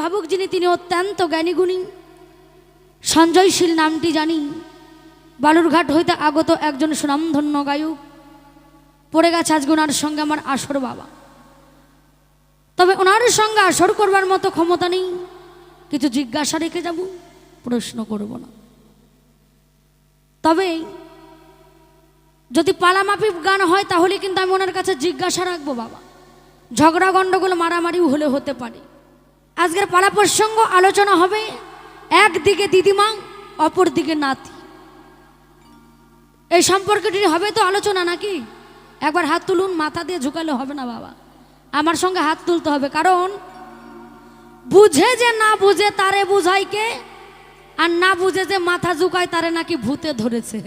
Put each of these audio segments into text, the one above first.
ভাবুক যিনি তিনি অত্যন্ত জ্ঞানীগুণী। সঞ্জয়শীল নামটি জানি, বালুরঘাট হইতে আগত একজন সুনামধন্য গায়ক। পড়ে গেছে আজকে ওনার সঙ্গে আমার আসর বাবা। তবে ওনার সঙ্গে আসর করবার মতো ক্ষমতা নেই। কিছু জিজ্ঞাসা রেখে যাব, প্রশ্ন করব না। তবে যদি পালামাপি গান হয় তাহলে কিন্তু আমি ওনার কাছে জিজ্ঞাসা রাখবো বাবা। ঝগড়া গণ্ডগোল মারামারিও হলে হতে পারে। আজকের পালা প্রসঙ্গ আলোচনা হবে একদিকে দিদিমা, অপর দিকে নাতি। এই সম্পর্কটি হবে তো আলোচনা নাকি? একবার হাত তুলুন, মাথা দিয়ে ঝুঁকালে হবে না বাবা, আমার সঙ্গে হাত তুলতে হবে। কারণ বুঝে যে না বুঝে তারে বুঝাই কে, আর না বুঝে যে মাথা ঝুঁকায় তারে নাকি ভূতে ধরেছে।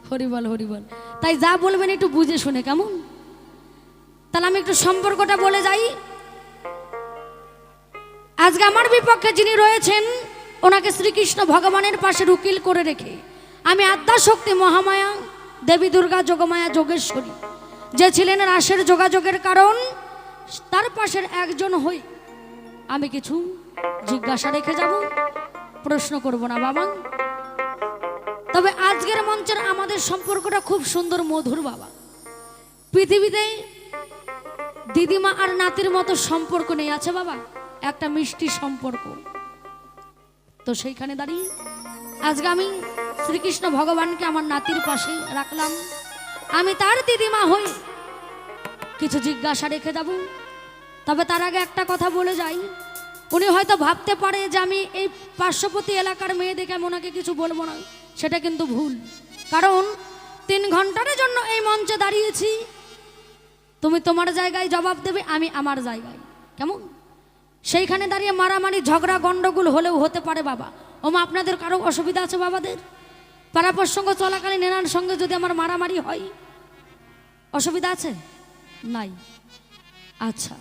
হরিবল হরিবল। তাই যা বলবেন একটু বুঝে শুনে, কেমন? তাহলে আমি একটু সম্পর্কটা বলে যাই। আজকে আমার বিপক্ষে যিনি রয়েছেন ওনাকে শ্রীকৃষ্ণ ভগবানের পাশে উকিল করে রেখে আমি আদ্যাশক্তি মহামায়া দেবী দুর্গা যোগমায়া যোগেশ্বরী, যে ছিলেন রাসের যোগাযোগের কারণ, তার পাশের একজন হই আমি কিছু জিজ্ঞাসা রেখে যাব, প্রশ্ন করব না বাবা। তবে আজকের মঞ্চের আমাদের সম্পর্কটা খুব সুন্দর, মধুর বাবা। পৃথিবীতে দিদিমা আর নাতির মতো সম্পর্ক নেই, আছে বাবা একটা মিষ্টি সম্পর্ক। তো সেইখানে দাঁড়িয়ে আজকে আমি শ্রীকৃষ্ণ ভগবানকে আমার নাতির পাশে রাখলাম। আমি তার দিদিমা হই, কিছু জিজ্ঞাসা রেখে যাব। তবে তার আগে একটা কথা বলে যাই, উনি হয়তো ভাবতে পারে যে আমি এই পার্শ্ববর্তী এলাকার মেয়ে দেখে আমি ওনাকে কিছু বলবো না, সেটা কিন্তু ভুল। কারণ 3 ঘন্টার জন্য এই মঞ্চে দাঁড়িয়েছি, তুমি তোমার জায়গায় জবাব দেবে, আমি আমার জায়গায়, কেমন? সেইখানে দাঁড়িয়ে মারামারি ঝগড়া গন্ডগোল হলেও হতে পারে বাবা। ওমা আপনাদের কারো অসুবিধা আছে বাবাদের? পাড়া প্রসঙ্গ চলাকালীন এনার সঙ্গে যদি আমার মারামারি হয় অসুবিধা আছে? নাই। আচ্ছা,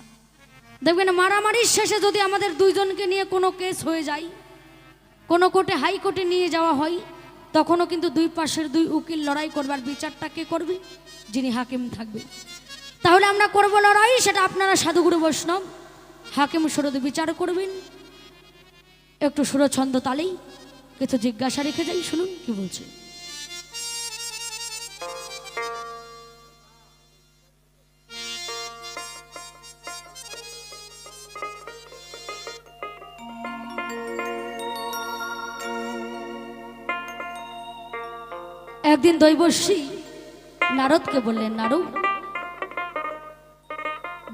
দেখবেন মারামারির শেষে যদি আমাদের দুইজনকে নিয়ে কোনো কেস হয়ে যায়, কোনো কোর্টে হাইকোর্টে নিয়ে যাওয়া হয়, তখনও কিন্তু দুই পাশের 2 উকিল লড়াই করবার বিচারটা কে করবে? যিনি হাকিম থাকবে। তাহলে আমরা করবো লড়াই, সেটা আপনারা সাধুগুরু বৈষ্ণব হাকিম সুরদ বিচার করবেন। একটু সুরছন্দ তালেই কিছু জিজ্ঞাসা রেখে যাই, শুনুন কি বলছে। একদিন দৈবর্ষী নারদকে বললেন, নারদ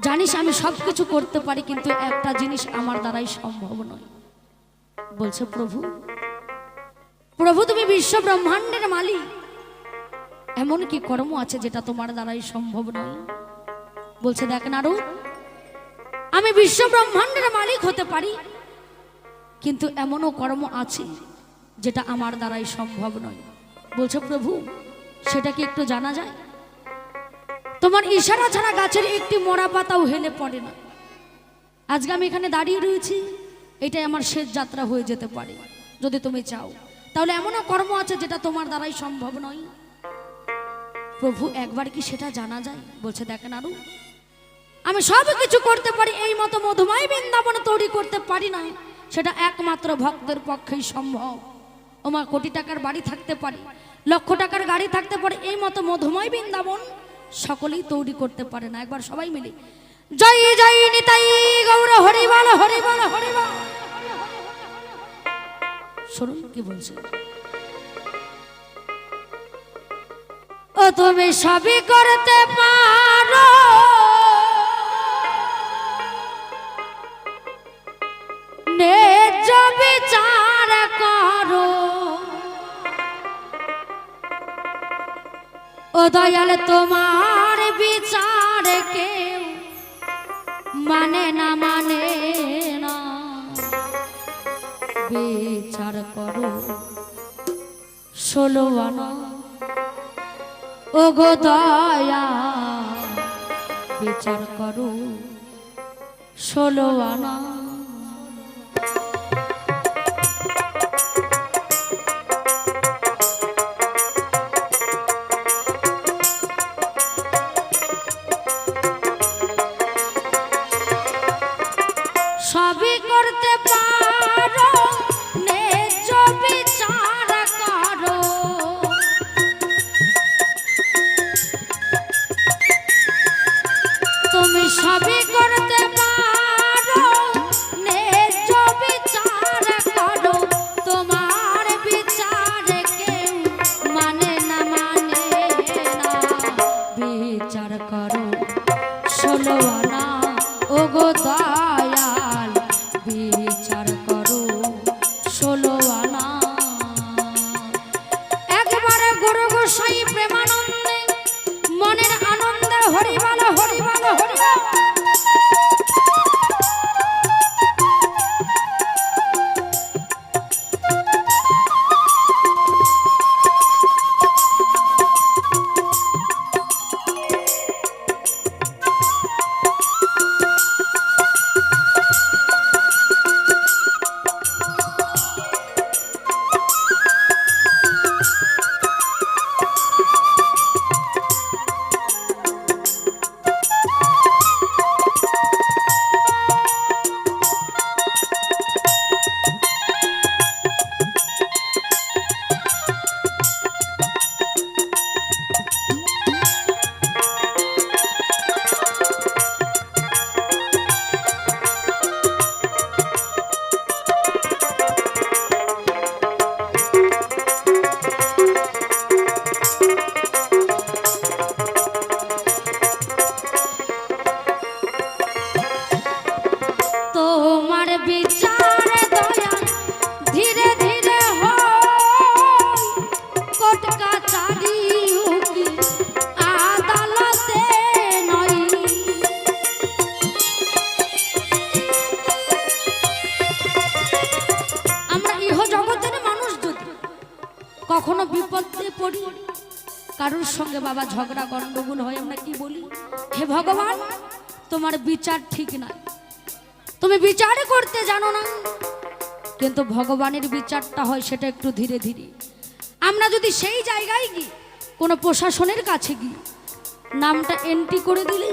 জানিস আমি সবকিছু করতে পারি, কিন্তু একটা জিনিস আমার দ্বারাই সম্ভব নয়। বলছে প্রভু, প্রভু তুমি বিশ্ব ব্রহ্মাণ্ডের মালিক, এমন কি কর্ম আছে যেটা তোমার দ্বারাই সম্ভব নয়? বলছে দেখ নারদ, আমি বিশ্ব ব্রহ্মাণ্ডের মালিক হতে পারি, কিন্তু এমনও কর্ম আছে যেটা আমার দ্বারাই সম্ভব নয়। বলছে প্রভু সেটা কি একটু জানা যায়? তোমার ইশারা ছাড়া গাছের একটি মরা পাতাও হেলে পড়ে না। আজকে আমি এখানে দাঁড়িয়ে রয়েছি, এটাই আমার শেষ যাত্রা হয়ে যেতে পারে। যদি তুমি চাও তাহলে এমনও কর্ম আছে যেটা তোমার দ্বারাই সম্ভব নয়। প্রভু একবার কি সেটা জানা যায়? বলছে দেখেন আরো, আমি সব কিছু করতে পারি, এই মতো মধুময় বৃন্দাবন তৈরি করতে পারি না, সেটা একমাত্র ভক্তের পক্ষেই সম্ভব। ওমা কোটি টাকার বাড়ি থাকতে পারে, লক্ষ টাকার গাড়ি থাকতে পারে, এই মতো মধুময় বৃন্দাবন সকলেই তৈরি করতে পারে না। একবার সবাই মিলে জয় জয় নিতাই গৌর হরিবল হরিবল হরিবল। শুনুন কি বলছে, ও তুমি সবই করতে পারো, ন্যায্য বিচার করো, ও দয়াল তোমার বিচার কেউ মানে না, মানে না, বিচার করো 16 আনা, ও গো দয়া বিচার করো 16 আনা। সবই করতে পারো ন্যায্য বিচার করো তুমি সবই করতে পারো ন্যায্য বিচার করো তোমার বিচার কেউ মানে না বিচার করো 16 আনা ওগো দয়াল বিচার করো 16 আনা একবারে গুরু গোসাই প্রেমানন্দে মনের আনন্দে হরি বল হরি বল হরি বল। তোমার বিচার দয়াল ধীরে ধীরে হয় কোর্ট কাছারি উকিল আদালতে নয় আমরা ইহ জগতের মানুষ যদি কখনো বিপদে পড়ি কারোর সঙ্গে বাবা ঝগড়া গন্ডগোল হয় আমরা কি বলি হে ভগবান তোমার বিচার ঠিক নাই তুমি বিচার করতে জানো না কিন্তু ভগবানের বিচারটা হয় সেটা একটু ধীরে ধীরে আমরা যদি সেই জায়গায় গিয়ে কোনো প্রশাসনের কাছে গিয়ে নামটা এন্ট্রি করে দিলে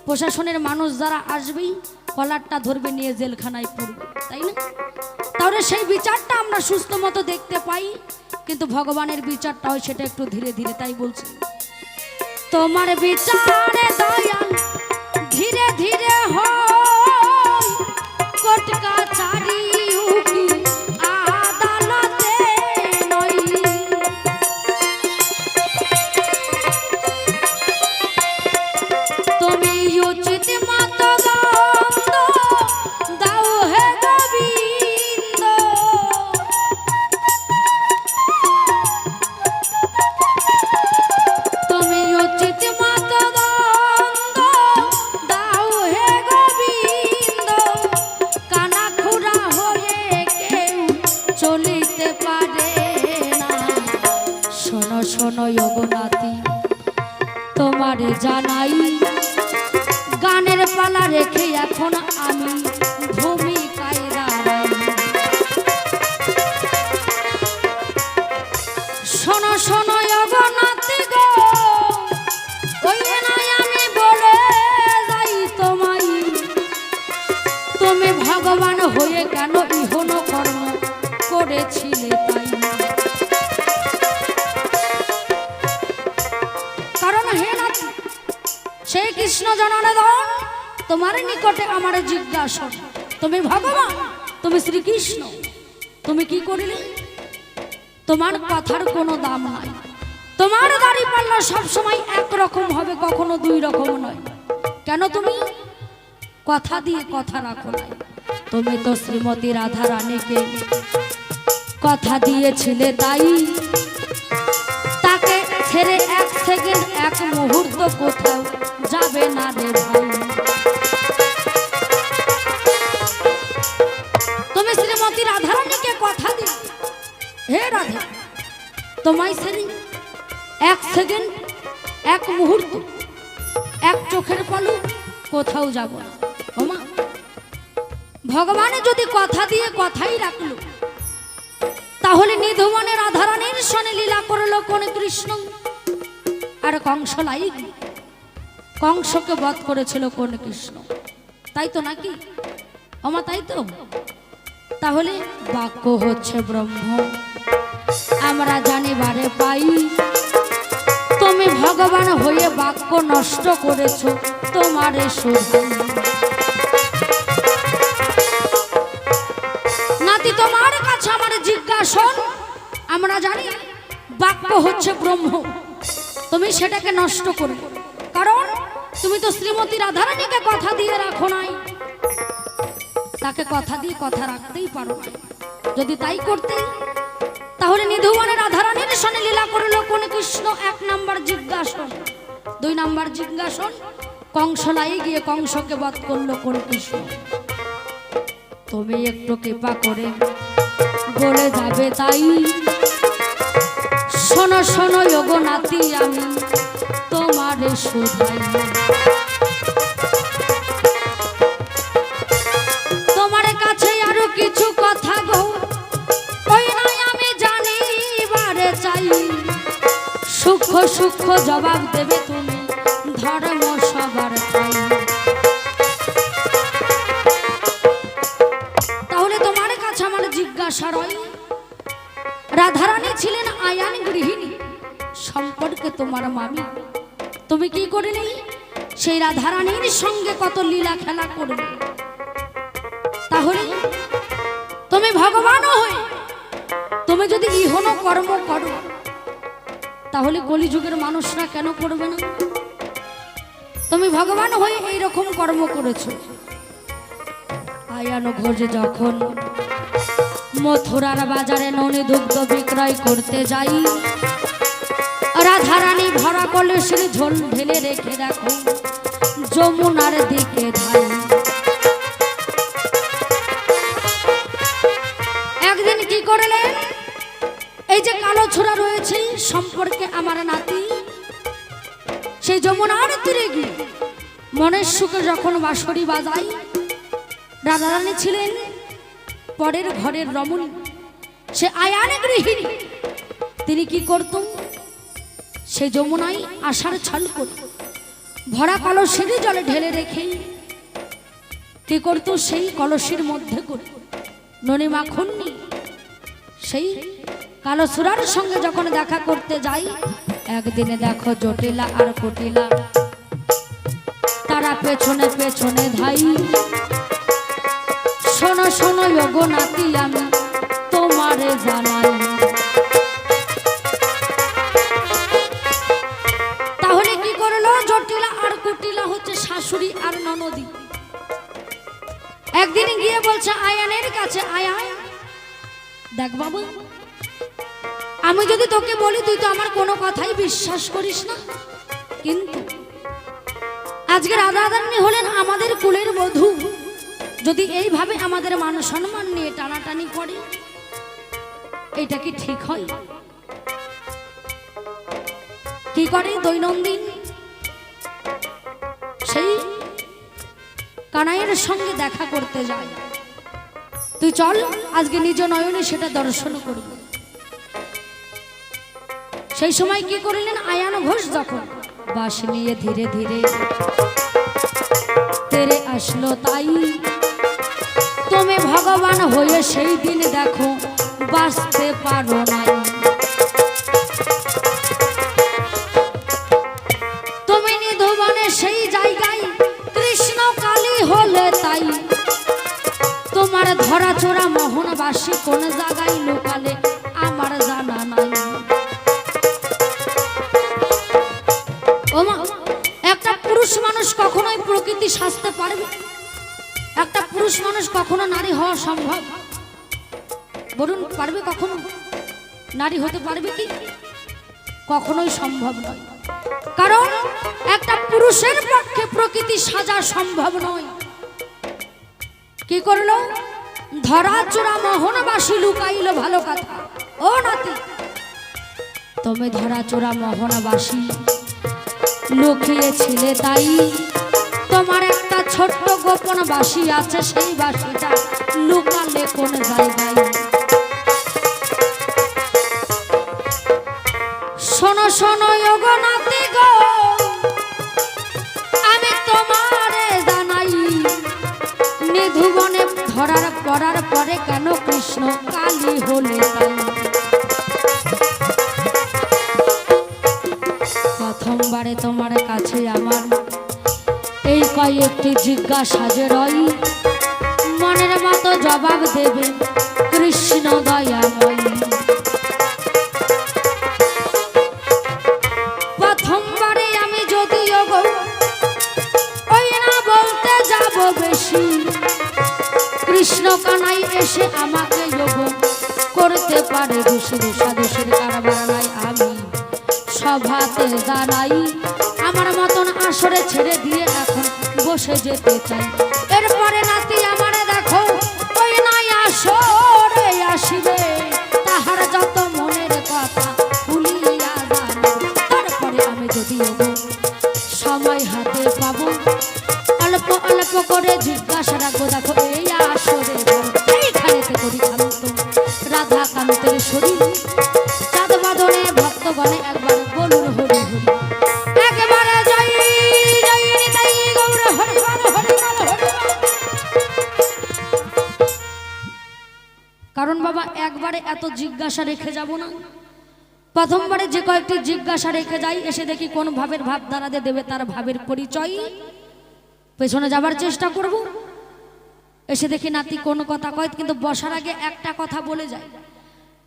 প্রশাসনের মানুষ যারা আসবেই কলারটা ধরবে নিয়ে জেলখানায় পড়বে তাই না তাহলে সেই বিচারটা আমরা সুস্থ মতো দেখতে পাই কিন্তু ভগবানের বিচারটা হয় সেটা একটু ধীরে ধীরে তাই বলছি তোমার বিচারে দয়াল ধীরে ধীরে হয় কোর্ট কাছারি উকিল আদালতে নয় তুমি উচিত মতো দণ্ড দাও হে গোবিন্দ তুমি উচিত মতো দণ্ড দাও হে গোবিন্দ কানাখুড়া হয়ে কেউ চলিতে পারে না শোনো শোনো যোগনাথী তোমারে জানাই গানের পালা রেখে এখন আমি ভূমিকায় দাঁড়াই শোনো শোনো যোগনাথী গো ওই নাই আমি বলে যাই তোমায় তুমি ভগবান হয়ে কেন ইহন কর্ম করেছিলে তাই কারণ হে নাথ সেই কৃষ্ণ জনার্দন তোমার নিকটে আমার জিজ্ঞাসা তুমি ভগবান তুমি শ্রীকৃষ্ণ তুমি কি করিলে তোমার কথার কোনো দাম নাই তোমার দাড়ি পাল্লা সবসময় একরকম হবে কখনো দুই রকম নয় কেন তুমি কথা দিয়ে কথা রাখো নাই তুমি তো শ্রীমতী রাধা রানীকে কথা দিয়েছিলে তাই তাকে ছেড়ে এক সেকেন্ড এক মুহূর্ত কোথাও যাবে না রে ভাই তুমি শ্রীমতী রাধা রানীকে কথা দিলে হে রাধা তোমায় ছেড়ে এক সেকেন্ড এক মুহূর্ত এক চোখের পলক কোথাও যাব না ওমা ভগবান যদি কথা দিয়ে কথাই রাখলো তাহলে নিধুমনে রাধারানীর সনে লীলা করলো কোন কৃষ্ণ আর কংস লাই কংসকে বধ করেছিল কোন কৃষ্ণ তাই তো নাকি আমার তাই তো। তাহলে বাক্য হচ্ছে ব্রহ্ম, আমরা জানিবারে পাই তুমি ভগবান হয়ে বাক্য নষ্ট করেছো, তোমারে শোধাই। নাতি তোমার কাছে আমার জিজ্ঞাসন, আমরা জানি বাক্য হচ্ছে ব্রহ্ম, তুমি সেটাকে নষ্ট করো, কারণ তুমি তো শ্রীমতী রাধারানীকে কথা দিয়ে রাখো নাই, তাকে কথা দিয়ে কথা রাখতেই পারো না। যদি তাই করতে তাহলে নিধুবনে রাধারানীর সঙ্গে লীলা করলো কোন কৃষ্ণ? 1 নাম্বার জিজ্ঞাসন। 2 নাম্বার জিজ্ঞাসন, কংসলাই গিয়ে কংসকে বধ করলো কোন কৃষ্ণ? তুমি একটু কৃপা করে বলে যাবে তাই, শোনো শোনো ওগো নাতি আমি তোমারে শোধাই। তোমার কাছে আরো কিছু কথা গো, ওই নয় আমি জানিবারে চাই, সূক্ষ্ম সূক্ষ্ম জবাব দেবে তুমি, ধর্ম সবার ঠাই। তাহলে তোমার কাছে আমার জিজ্ঞাসা রয়, রাধারানী ছিলেন আয়ান গৃহিণী, সম্পর্কে তোমার মামি, তুমি কি করলে? সেই রাধারানীর সঙ্গে কত লীলা খেলা করবে। তাহলে তুমি ভগবান হয়ে তুমি যদি ইহন কর্ম করো, তাহলে কলিযুগের মানুষরা কেন করবে না? তুমি ভগবান হয়ে এইরকম কর্ম করেছো। আয়ান ঘোষ যখন মথুরার বাজারে ননি দুগ্ধ বিক্রয় করতে যাই, রাধারানী ভরা কলসির ঝোল ঢেলে রেখে রাখো যমুনার দিকে ধাই। একদিন কি করলেন? এই যে কালো ছোড়া রয়েছে সম্পর্কে আমার নাতি, সেই যমুনার তীরে গিয়ে মনের সুখে যখন বাঁশরি বাজাই, রাধারানী ছিলেন পরের ঘরের রমণী, সে আয়ানে গৃহিণী, তিনি কি করত? সে যমুনায় আসার ছাল করে ভরা কলসির জলে ঢেলে রেখে কি করত? সেই কলসির মধ্যে করে ননি মাখন নিয়ে সেই কালো সুরার সঙ্গে যখন দেখা করতে যাই, একদিনে দেখো জটিলা আর কুটিলা তারা পেছনে পেছনে ধাই। শোনো শোনো ওগো নাতি আমি তোমারে জানাই। তাহলে কি করলো? জটিলা আর কুটিলা হচ্ছে শাশুড়ি আর ননদী। একদিন গিয়ে বলছে আয়ানের কাছে, আয়া দেখ বাবু, আমি যদি তোকে বলি তুই তো আমার কোনো কথাই বিশ্বাস করিস না, কিন্তু আজকে রাধারানী হলেন আমাদের কুলের বধূ, যদি এইভাবে আমাদের মান সম্মান নিয়ে টানাটানি করে, এটা কি ঠিক হয়? কি করে? দৈনন্দিন সেই কানাইয়ের সঙ্গে দেখা করতে যায়, তুই চল আজকে নিজ নয়নে সেটা দর্শন করব। সেই সময় কি করলেন? আয়ান ঘোষ যখন বাঁশ নিয়ে ধীরে ধীরে তেরে আসলো, তাই তুমি ভগবান হয়ে সেই দিন দেখো বাঁচতে পারো নাই। তুমি নিধুবনে সেই জায়গায় কৃষ্ণ কালী হলে, তাই তোমার ধরা চোরা মোহনবাসী কোন জায়গায় লুকালে আমার জানা নাই। ওমা, একটা পুরুষ মানুষ কখনোই প্রকৃতি সাজতে পারবে? একটা পুরুষ মানুষ কখনো নারী হওয়া সম্ভব? বলুন, পারবে? কখনো নারী হতে পারবে কি? কখনোই সম্ভব নয়, কারণ একটা পুরুষের পক্ষে প্রকৃতি সাজা সম্ভব নয়। কি করলো? ধরা চোরা মোহনবাসী লুকাইল ভালো কথা। ও নাতি, তুমি ধরা চোরা মোহনবাসী লুকিয়েছিলে, তাই তোমার একটা ছোট্ট গোপন বাসি আছে, সেই বাসিটা লুকালে কোন জায়গায়? শোনো শোনো ওগো নাতি গো, আমি তোমারে জানাই, নিধুবনে ভাগ করার পরে কেন কৃষ্ণ কালী হলে তাই। প্রথমবারে তোমার কাছে আমার এই কয়েকটি জিজ্ঞাসা যে রই, মনের মতো জবাব দেবে কৃষ্ণ দয়াময়। প্রথমবারে আমি যদিও গো ওই না বলতে যাব বেশি, কৃষ্ণ কানাই এসে আমাকে যোগ করতে পারে দোষী, দোষাদোষের কারবার নাই আমি সভাতে দাঁড়াই। আমার মতন আসরে ছেড়ে দিয়ে এখন বসে যেতে চাই। এরপরে নাতি আমারে দেখো ওই নাই আসরে আসিবে, তাহার যত মনের কথা ভুলিয়া জানো। তারপরে আমি যদিও সময় হাতে পাবো অল্প অল্প করে জিজ্ঞাসা রাখবো, দেখো এই আসরে এইখানেতে করি কান্ত রাধা কান্তের শরীর চাঁদ বাদনে ভক্তগণে একবার বলুন হরি হরি, একবারে জয় জয় নিতাই গৌর হরি বল হরি বল হরি বল। কারণ বাবা একবারে এত জিজ্ঞাসা রেখে যাব না, প্রথমবারে যে কয়েকটি জিজ্ঞাসা রেখে যাই এসে দেখি কোন ভাবের ভাব দ্বারাতে দেবে তার ভাবের পরিচয়, পেছনে যাবার চেষ্টা করব। এসে দেখি নাতি কোন কথা কয় কিন্তু বসার আগে একটা কথা বলে যায়,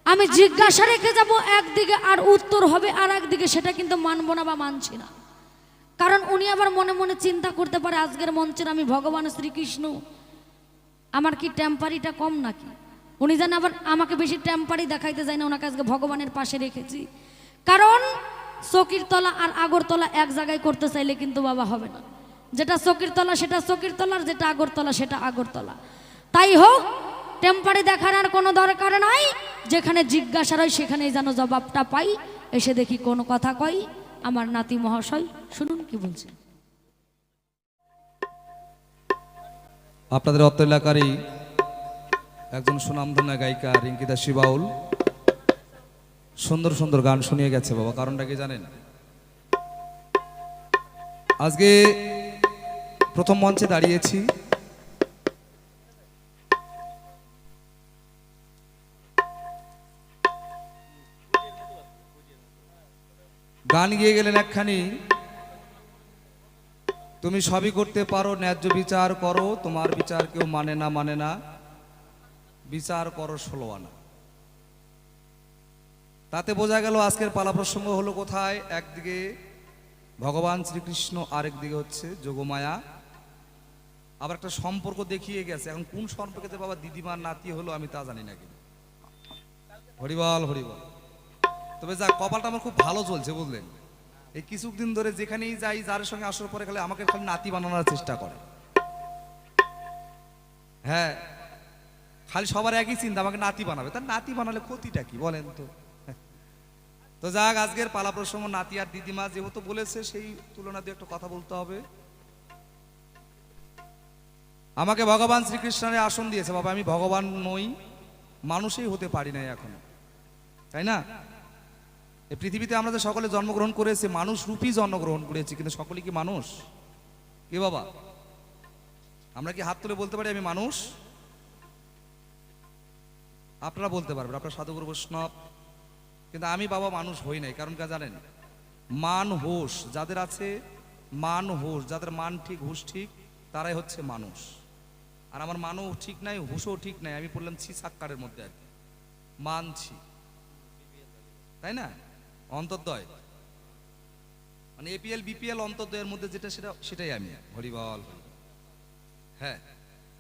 আমি জিজ্ঞাসা রেখে যাব একদিকে আর উত্তর হবে আর একদিকে, সেটা কিন্তু মানব না বা মানছি না। কারণ উনি আবার মনে মনে চিন্তা করতে পারে আজকের মঞ্চের আমি ভগবান শ্রীকৃষ্ণ, আমার কি টেম্পারিটা কম নাকি। উনি জানে আবার আমাকে বেশি টেম্পারি দেখাইতে যায় না, ওনাকে আজকে ভগবানের পাশে রেখেছি। কারণ চকির তলা আর আগরতলা এক জায়গায় করতে চাইলে কিন্তু বাবা হবে না, যেটা চকির তলা সেটা চকির তলা, আর যেটা আগরতলা সেটা আগরতলা। তাই হোক, টেম্পারি দেখার আর কোনো দরকার নাই, যেখানে জিজ্ঞাসা হয় সেখানেই যেন জবাবটা পাই। এসে দেখি কোন কথা কই আমার নাতি মহাশয়, শুনুন কি বলছে। আপনাদের অত্র এলাকারই একজন সুনামধন্য গায়িকা রিঙ্কিতা শিবাউল সুন্দর সুন্দর গান শুনিয়ে গেছে বাবা। কারণটা কি জানেন? আজকে প্রথম মঞ্চে দাঁড়িয়েছি, গান গিয়ে গেলেন একখানি, তুমি সবই করতে পারো ন্যায্য বিচার করো, তোমার বিচার কেউ মানে না মানে না, বিচার করো 16 আনা। তাতে বোঝা গেল আজকের পালা প্রসঙ্গ হলো কোথায়, একদিকে ভগবান শ্রীকৃষ্ণ আরেকদিকে হচ্ছে যোগমায়া। আবার একটা সম্পর্ক দেখিয়ে গেছে, এখন কোন সম্পর্কেতে বাবা দিদিমার নাতি হলো আমি তা জানি না, কিন্তু হরিবল হরিবল। তবে যা কপালটা আমার খুব ভালো চলছে বুঝলেন, এই কিছুদিন ধরে যেখানেই যাই যার সঙ্গে আসার পরে খালি আমাকে খালি নাতি বানানোর চেষ্টা করে। হ্যাঁ, খালি সবার একই চিন্তা আমাকে নাতি বানাবে, তার নাতি বানালে ক্ষতিটা কি বলেন তো। তো যাক, আজকের পালা প্রসঙ্গ নাতি আর দিদিমা যেহেতু বলেছে সেই তুলনা দিয়ে একটা কথা বলতে হবে। আমাকে ভগবান শ্রীকৃষ্ণের আসন দিয়েছে বাবা, আমি ভগবান নই, মানুষই হতে পারি না এখনো, তাই না? এই পৃথিবীতে আমরা যে সকলে জন্মগ্রহণ করেছি মানুষ রূপী জন্মগ্রহণ করেছি, কিন্তু সকলে কি মানুষ? কি বাবা, আমরা কি হাত তুলে বলতে পারি আমি মানুষ? আপনারা বলতে পারবেন, আপনারা সাধুগুরু বৈষ্ণব, কিন্তু আমি বাবা মানুষ হই নাই। কারণ কে জানেন? মান হোশ যাদের আছে, মান হোশ যাদের মান ঠিক হুশ ঠিক, তারাই হচ্ছে মানুষ। আর আমার মানও ঠিক নাই হুশও ঠিক নাই, আমি পড়লাম ছি সাক্কারের মধ্যে আর কি, মানছি, তাই না? অন্তর্দয় মানে এপিএল বিপিএল অন্তর্দয়ের মধ্যে যেটা সেটাই আমি, হরিবল। হ্যাঁ,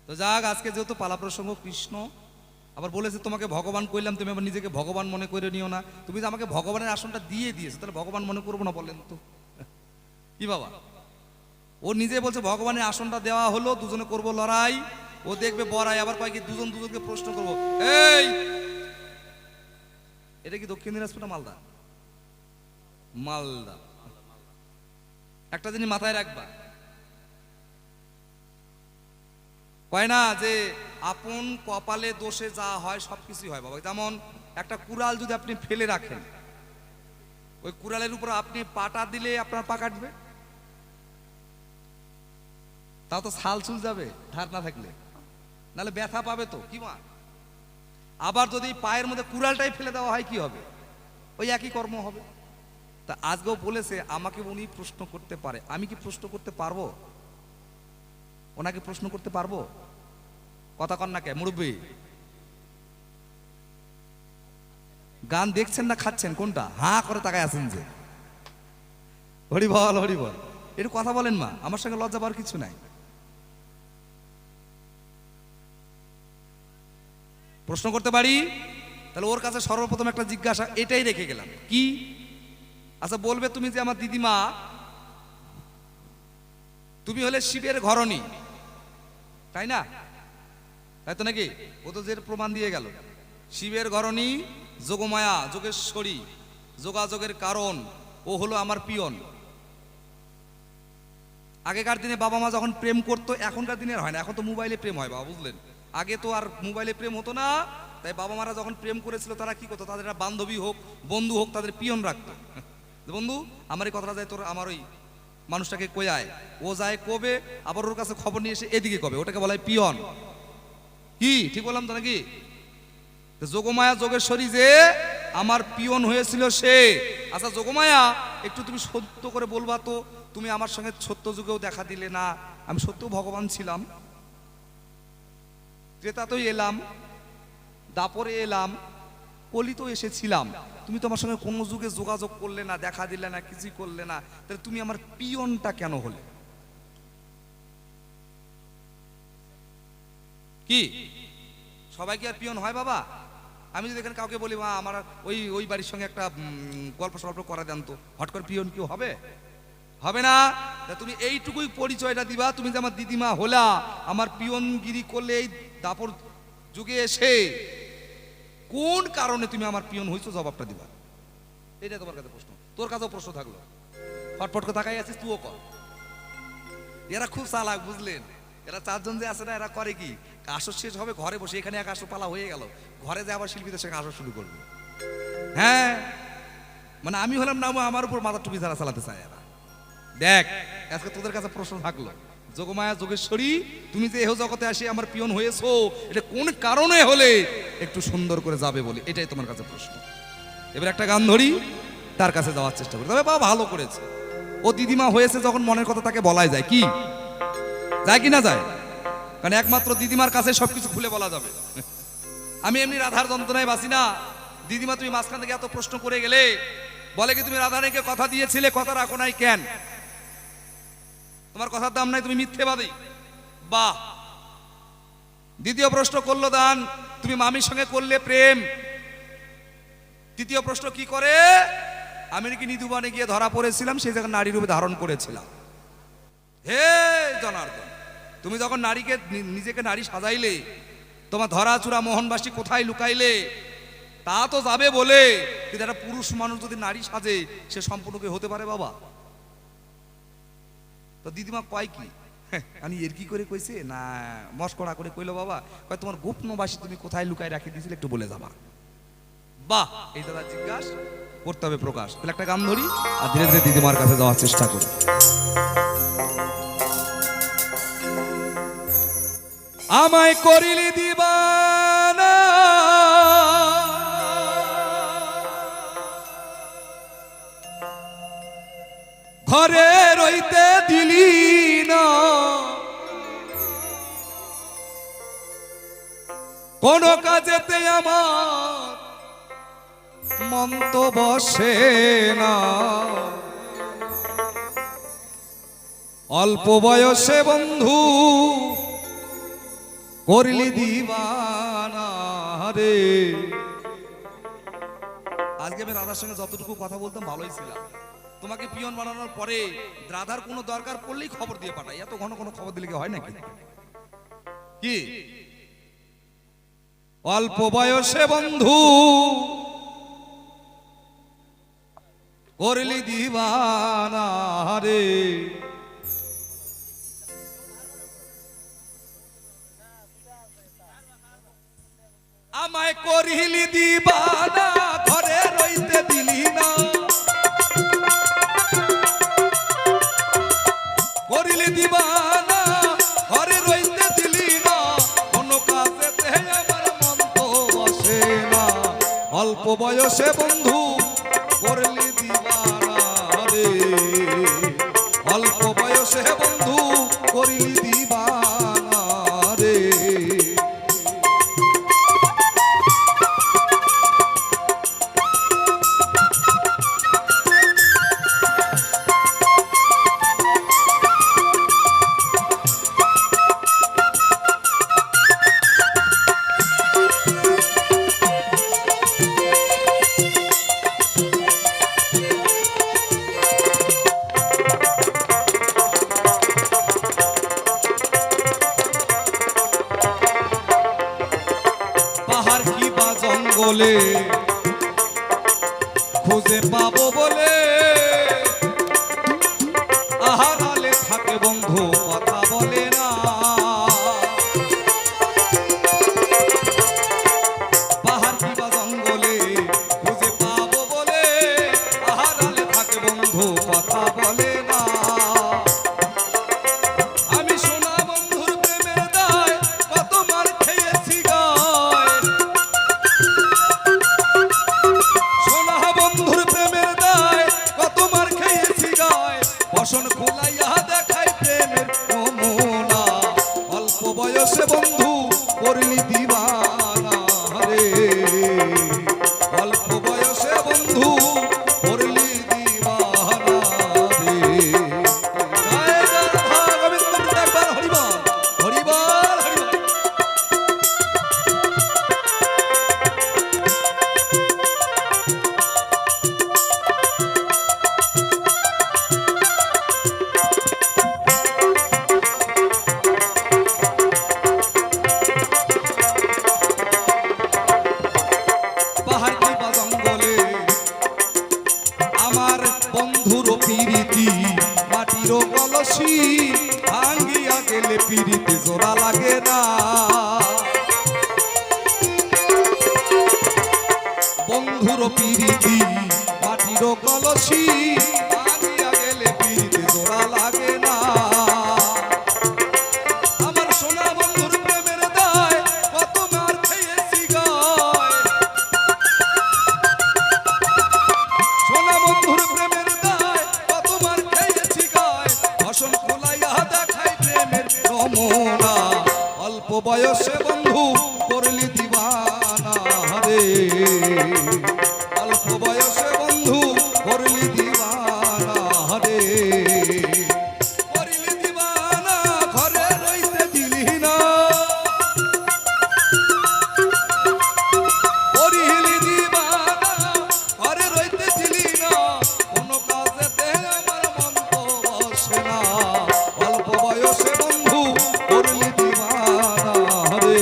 তো যাক, আজকে যেহেতু পালা প্রসঙ্গ কৃষ্ণ, আবার বলেছে তোমাকে ভগবান কইলাম, তুমি আবার নিজেকে ভগবান মনে করে নিও না। তুমি যে আমাকে ভগবানের আসনটা দিয়ে দিয়েছো, তাহলে ভগবান মনে করবো না বলেন তো? কি বাবা, ও নিজে বলছে ভগবানের আসনটা দেওয়া হলো, দুজনে করব লড়াই, ও দেখবে বড়াই, আবার কয়েক দুজন দুজনকে প্রশ্ন করবো, এই এটা কি দক্ষিণ দিনাজপুর মালদা? মালদা। একটা জিনিস মাথায় রাখবা, কয় না যে আপন কপালে দোষে যা হয় সবকিছু হয় বাবা। যেমন একটা কুড়াল যদি আপনি ফেলে রাখেন, ওই কুড়ালের উপর আপনি পাটা দিলে আপনার পা কাটবে, তাও তো ছাল চুল যাবে ধার না থাকলে, নাহলে ব্যথা পাবে তো কি মা। আবার যদি পায়ের মধ্যে কুড়ালটাই ফেলে দেওয়া হয় কি হবে? ওই একই কর্ম হবে। তা আজকেও বলেছে আমাকে উনি প্রশ্ন করতে পারে, আমি কি প্রশ্ন করতে পারবো? ওনাকে প্রশ্ন করতে পারবো? কথা কন না কে মুরব্বী? গান দেখছেন না খাচ্ছেন কোনটা? হাঁ করে তাকায় আছেন যে। হরি বল হরি বল, একটু কথা বলেন মা, আমার সঙ্গে লজ্জা পাওয়ার কিছু নাই। প্রশ্ন করতে পারি? তাহলে ওর কাছে সর্বপ্রথম একটা জিজ্ঞাসা এটাই রেখে গেলাম, কি? আচ্ছা বলবে তুমি যে আমার দিদিমা, তুমি হলে শিবের ঘরণী, তাই না? তাই তো নাকি? ও তো যে প্রমাণ দিয়ে গেল, শিবের ঘরণী, যোগমায়া, যোগেশ্বরী, যোগাযোগের কারণ, ও হলো আমার পিয়ন। আগেকার দিনে বাবা মা যখন প্রেম করতো, এখনকার দিনের হয় না, এখন তো মোবাইলে প্রেম হয় বাবা, বুঝলেন? আগে তো আর মোবাইলে প্রেম হতো না। তাই বাবা মারা যখন প্রেম করেছিল তারা কি করতো, তাদের একটা বান্ধবী হোক বন্ধু হোক তাদের পিয়ন রাখতো। বন্ধু আমার এই কথাটা যায় তোর আমার ওই মানুষটাকে কয়ায়, ও যায় কবে, আবার ওর কাছে খবর নিয়ে এসে এদিকে কবে, ওটাকে বলা হয় পিয়ন। কি ঠিক বললাম তো নাকি? যোগমায়া যোগেশ্বরী যে আমার পিয়ন হয়েছিল সে। আচ্ছা যোগমায়া, একটু তুমি সত্য করে বলবা তো, তুমি আমার সঙ্গে সত্য যুগেও দেখা দিলে না, আমি সত্য ভগবান ছিলাম, ত্রেতাতেই এলাম, দাপরে এলাম, কলিতেও এসেছিলাম, তুমি তো আমার সঙ্গে কোনো যুগে যোগাযোগ করলে না, দেখা দিলে না, কিছুই করলে না, তাহলে তুমি আমার পিয়নটা কেন হলে? কি সবাই কি আর পিয়ন হয় বাবা? আমি যদি এখানে কাউকে বলি মা আমার ওই ওই বাড়ির সঙ্গে একটা গল্প সল্প করা দেন তো, হট করে পিয়ন কেউ হবে? হবে না। তুমি এইটুকুই পরিচয়টা দিবা, তুমি যে আমার দিদিমা হলা, আমার পিয়নগিরি করলে এই দাপর যুগে এসে কোন কারণে তুমি আমার পিয়ন হইছো, জবাবটা দিবা। এটা তোমার কাছে প্রশ্ন, তোর কাছেও প্রশ্ন থাকলো। ফটফট করে তাকাই আছিস তুইও কর। এরা খুব চালাক বুঝলেন, এরা চারজন যে আছে না, এরা করে কি, আসর শেষ হবে ঘরে বসে, এখানে এক আসর পালা হয়ে গেল, ঘরে যে আবার শিল্পীদের সঙ্গে আসর শুরু করবে। হ্যাঁ মানে আমি হলাম না, আমার উপর মাথা টুপি যারা চালাতে চায় এরা। দেখ আজকে তোদের কাছে প্রশ্ন থাকলো, যোগমায়া যোগেশ্বরী তুমি যে এহ জগতে আসে আমার পিয়ন হয়েছো, এটা কোন কারণে হলে একটু সুন্দর করে যাবে বলে, এটাই তোমার কাছে প্রশ্ন। এবার একটা গান ধরি, তার কাছে যাওয়ার চেষ্টা করি। তবে বাবা ভালো করেছে, ও দিদিমা হয়েছে যখন মনের কথা তাকে বলাই যায়, কি যায় কি না যায়? কারণ একমাত্র দিদিমার কাছে সবকিছু খুলে বলা যাবে। আমি এমনি রাধার যন্ত্রণায় বাসি না। দিদিমা তুমি মাঝখান থেকে এত প্রশ্ন করে গেলে, বলে কি তুমি রাধারানীকে কথা দিয়েছিলে, কথা রাখো নাই কেন? তোমার কথার দাম নাই, তুমি মিথ্যেবাদী। বাহ। দ্বিতীয় প্রশ্ন করলো দান, তুমি মামির সঙ্গে করলে প্রেম। তৃতীয় প্রশ্ন কি করে, আমি নাকি নিধুবনে গিয়ে ধরা পড়েছিলাম, সেই জায়গায় নারী রূপে ধারণ করেছিলাম। হে জনার্দন, তুমি যখন নারীকে নিজেকে নারী সাজাইলে, তোমার ধরাচূড়া মোহনবাসী কোথায় লুকাইলে তা তো যাবে বলে, কিন্তু একটা পুরুষ মানুষ যদি নারী সাজে সে সম্পূর্ণ কি হতে পারে বাবা? তো দিদিমা কয় কি, আমি এর কি করে কইছে না মস্করা করে কইলো বাবা, কয় তোমার গোপনবাসী তুমি কোথায় লুকাই রাখি দিয়েছিলে একটু বলে যাবা। বাহ, এই দাদা জিজ্ঞাসা করতে হবে প্রকাশ। তাহলে একটা গান ধরি আর ধীরে ধীরে দিদিমার কাছে যাওয়ার চেষ্টা করি। আমায় করিলি দিবানা, ঘরে রইতে দিলি না, কোন কাজেতে আমার মন তো বসে না, অল্প বয়সে বন্ধু করলি দিবানা রে। আজকে আমি রাধার সঙ্গে যতটুকু কথা বলতাম ভালোই ছিলাম, তোমাকে পিয়ন বানানোর পরে রাধার কোনো দরকার পড়লেই খবর দিয়ে পাঠাই, এত ঘন কোনো খবর দিলে কি হয় নাকি? কি অল্প বয়সে বন্ধু করলি দিবানা রে, আমায় করিলি দিবানা, ঘরে রইতে দিলি না, করিলি দিবানা, ঘরে রইতে দিলি না, কোন অল্প বয়সে বন্ধু করলি দিবানা রে, অল্প বয়সে বন্ধু করলি দিবানা রে। পাহাড় কি বা জঙ্গলে খুঁজে পাবো বলে, আহারালে থাকে বন্ধু কথা বলে না। পাহাড় কি বা জঙ্গলে খুঁজে পাবো বলে, আহারালে থাকে বন্ধু কথা বলে না। আমি সোনা বন্ধুর প্রেমের দায় কত মার খেয়েছি গায়, সোনা বন্ধুর প্রেমের দায় কত মার খেয়েছি গায়। বসন খোলাইয়া দেখাই প্রেমের নমুনা, অল্প বয়সে বন্ধু করলি দিবানা রে, অল্প বয়সে বন্ধু করলি দিবানা রে। জয় জয় রাধা গোবিন্দ একবার হরিবল হরিবল হরিবল। পাহাড় কি বা জঙ্গলে আমার বন্ধুর প্রীতি, মাটির কলসি ভাঙ্গিয়া গেলে প্রীতি জোড়া লাগে না। বন্ধুর প্রীতি মাটির কলসি ভাঙ্গিয়া গেলে প্রীতি জোড়া লাগে না। আমার সোনা বন্ধুর প্রেমের দায় কত মার খেয়েছি গায়, সোনা বন্ধুর প্রেমের দায় কত মার খেয়েছি গায়। ভাষণ খোলাইয়া দেখাই প্রেমের নমুনা, অল্প বয়সে বন্ধু করলি দিবানা রে, অল্প বয়সে বন্ধু করলি দিবানা রে। করলি দিবানা ঘরে রইতে দিলি না, করিলি দিবানা ঘরে রইতে দিলি না। কোনো কাজেতে আমার মন তো বসে না, অল্প বয়সে বন্ধু করলি দিবানা রে,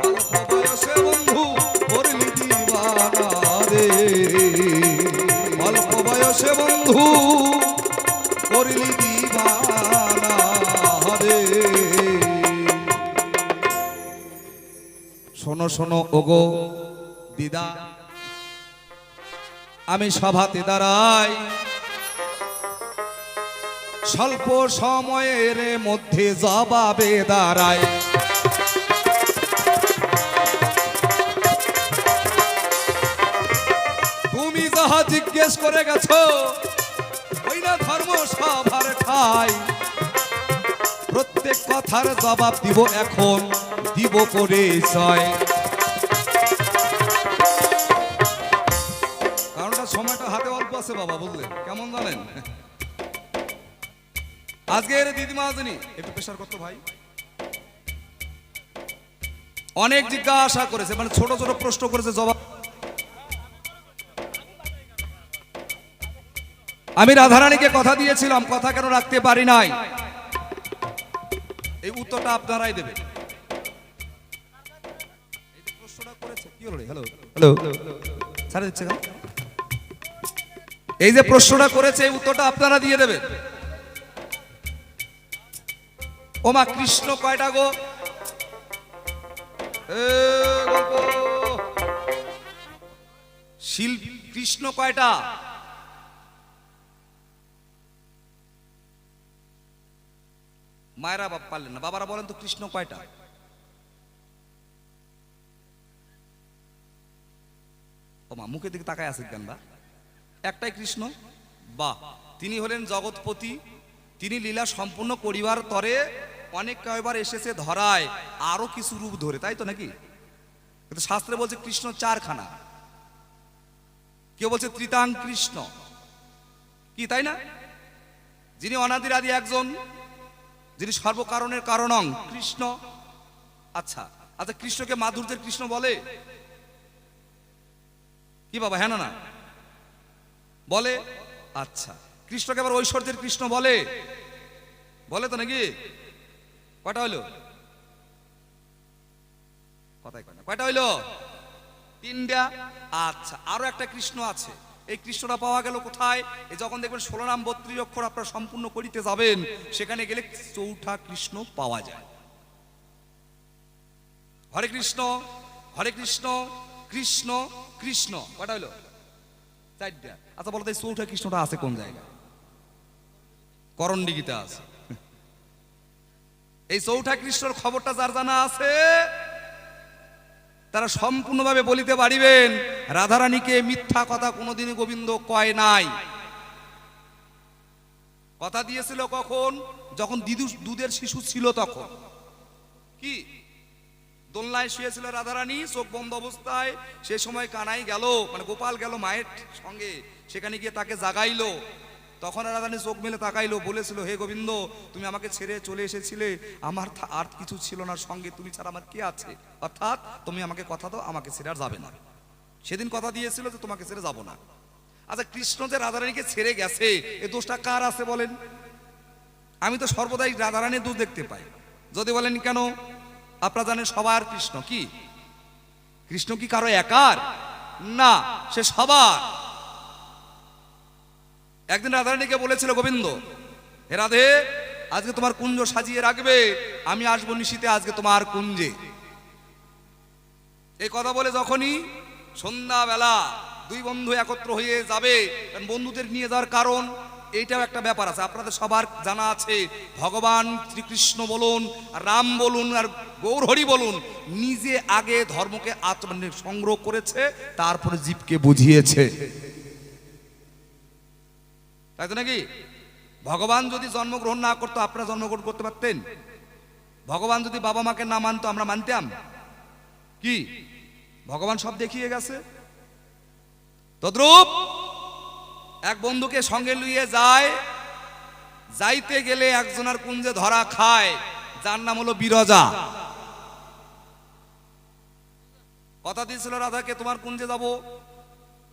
অল্প বয়সে বন্ধু করলি দিবানা রে, অল্প বয়সে বন্ধু করলি দিবানা রে। শোনো শোনো ওগো দিদা, আমি সভাতে দাঁড়াই, স্বল্প সময়ের মধ্যে জবাবে দাঁড়াই। তুমি যাহা জিজ্ঞেস করে গেছো ওই না ধর্ম সভার ঠাই, প্রত্যেক কথার জবাব দিব এখন, দিব পরিচয়। কারণটা সময়টা হাতে অল্প আছে বাবা, বুঝলেন কেমন জানেন? আজকের দিদিমা জানি একটু প্রেশার করতো ভাই, অনেক জিজ্ঞাসা করেছে, মানে ছোট ছোট প্রশ্ন করেছে, জবাব। আমি রাধারানীকে কথা দিয়েছিলাম, কথা কেন রাখতে পারি নাই, এই উত্তরটা আপনারাই দেবেন। এই যে প্রশ্নটা করেছে এই উত্তরটা আপনারা দিয়ে দেবেন। ও মা কৃষ্ণ কয়টা গো? শিল কৃষ্ণ কয়টা? মায়েরা বাপ পারলেন না, বাবারা বলেন তো, কৃষ্ণ কয়টা? ওমা মুখের দিকে তাকায় আছে কেন বা? একটাই কৃষ্ণ, বাহ। তিনি হলেন জগৎপতি, তিনি লীলা সম্পূর্ণ করিবার তরে অনেক কয়বার এসেছে ধরায়, আরো কিছু রূপ ধরে, তাই তো নাকি? কিন্তু শাস্ত্রে বলছে কৃষ্ণ চারখানা, কেউ বলছে ত্রিতাং কৃষ্ণ, কি তাই না? যিনি অনাদির আদি একজন, যিনি সর্বকারণের কারণং কৃষ্ণ। আচ্ছা আচ্ছা, কৃষ্ণকে মাধুর্যের কৃষ্ণ বলে কি বাবা? হ্যাঁ না না বলে। আচ্ছা, কৃষ্ণকে আবার ঐশ্বর্যের কৃষ্ণ বলে, বলে তো নাকি? কয়টা হইলো? কথাই কয় না, কয়টা হইলো? তিনটা। আচ্ছা, আরো একটা কৃষ্ণ আছে, এই কৃষ্ণটা পাওয়া গেল কোথায়? এই যখন দেখবেন 16 নাম 32 অক্ষর আপনারা সম্পূর্ণ করিতে যাবেন, সেখানে গেলে চৌঠা কৃষ্ণ পাওয়া যায়। হরে কৃষ্ণ হরে কৃষ্ণ কৃষ্ণ কৃষ্ণ, কয়টা হইলো? চারটা। আচ্ছা বলো তো এই চৌঠা কৃষ্ণটা আছে কোন জায়গায়? করণডিগিতে আছে। এই চৌঠা কৃষ্ণর খবরটা যার জানা আছে তারা সম্পূর্ণভাবে বলিতে পারিবেন রাধারানীকে মিথ্যা কথা কোনোদিনই গোবিন্দ কয় নাই। কথা দিয়েছিল কখন? যখন দুধের শিশু ছিল তখন। কি দোলনায় শুয়েছিল রাধারানী চোখ বন্ধ অবস্থায়, সে সময় কানাই গেল, মানে গোপাল গেল মায়ের সঙ্গে, সেখানে গিয়ে তাকে জাগাইলো। তখন রাধারানী চোখ মেলে তাকাইলো, বলেছিল হে গোবিন্দ, তুমি আমাকে ছেড়ে চলে এসেছিলে, আমার আর কিছু ছিল না সঙ্গে, তুমি ছাড়া আমার কে আছে? অর্থাৎ তুমি আমাকে কথা দাও, আমাকে ছেড়ে আর যাবে না। সেদিন কথা দিয়েছিল যে তোমাকে ছেড়ে যাব না। আচ্ছা, কৃষ্ণ যে রাধারানীকে ছেড়ে গেছে, এই দোষটা কার আছে বলেন? আমি তো সর্বদাই রাধারানীর দোষ দেখতে পাই। যদি বলেন কেন, আপনারা জানেন সবার কৃষ্ণ। কি কৃষ্ণ কি কারো একার? না, সে সবার। একদিন রাধারানীকে বলেছিল গোবিন্দ, হে রাধে, আজকে তোমার কুঞ্জ সাজিয়ে রাখবে, আমি আসবো নিশীতে আজকে তোমার কুঞ্জে। এই কথা বলে যখনই সন্ধ্যাবেলা দুই বন্ধু একত্র হয়ে যাবে, কারণ বন্ধুদের নিয়ে যাওয়ার কারণ এইটাও একটা ব্যাপার আছে, আপনাদের সবার জানা আছে। ভগবান শ্রীকৃষ্ণ বলুন, রাম বলুন, আর গৌরহরি বলুন, নিজে আগে ধর্মকে সংগ্রহ করেছে, তারপরে জীবকে বুঝিয়েছে, তাই তো নাকি? ভগবান যদি জন্মগ্রহণ না করতো আপনারা জন্মগ্রহণ করতে পারতেন? ভগবান যদি বাবা মাকে না মানতো আমরা মানতাম? কি ভগবান সব দেখিয়ে গেছে। তদ্রূপ এক বন্ধুকে সঙ্গে লইয়ে যায়, যাইতে গেলে একজনের কুঞ্জে ধরা খায়, যার নাম হলো বিরজা। কথা দিয়েছিল রাধাকে তোমার কুঞ্জে যাব,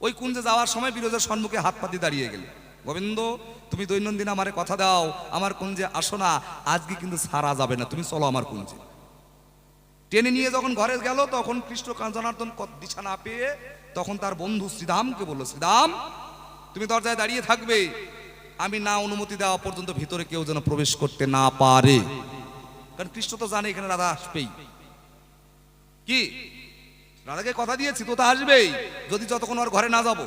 ওই কুঞ্জে যাওয়ার সময় বিরজার সম্মুখে হাত পাতি দাঁড়িয়ে গেলে, গোবিন্দ তুমি দৈনন্দিন আমারে কথা দাও, আমার কুঞ্জে আসো না, আজকে কিন্তু ছাড়া যাবে না, তুমি চলো আমার কুঞ্জে। টেনে নিয়ে যখন ঘরে গেল, তখন কৃষ্ণ জনার্দন দিশা না পেয়ে তখন তার বন্ধু শ্রীদামকে বলল, শ্রীদাম তুমি দরজায় দাঁড়িয়ে থাকবে, আমি না অনুমতি দেওয়া পর্যন্ত ভিতরে কেউ যেন প্রবেশ করতে না পারে। কারণ কৃষ্ণ তো জানে এখানে রাধা আসবেই। কি রাধাকে কথা দিয়েছি তো তা আসবেই, যদি যতক্ষণ ওর ঘরে না যাব।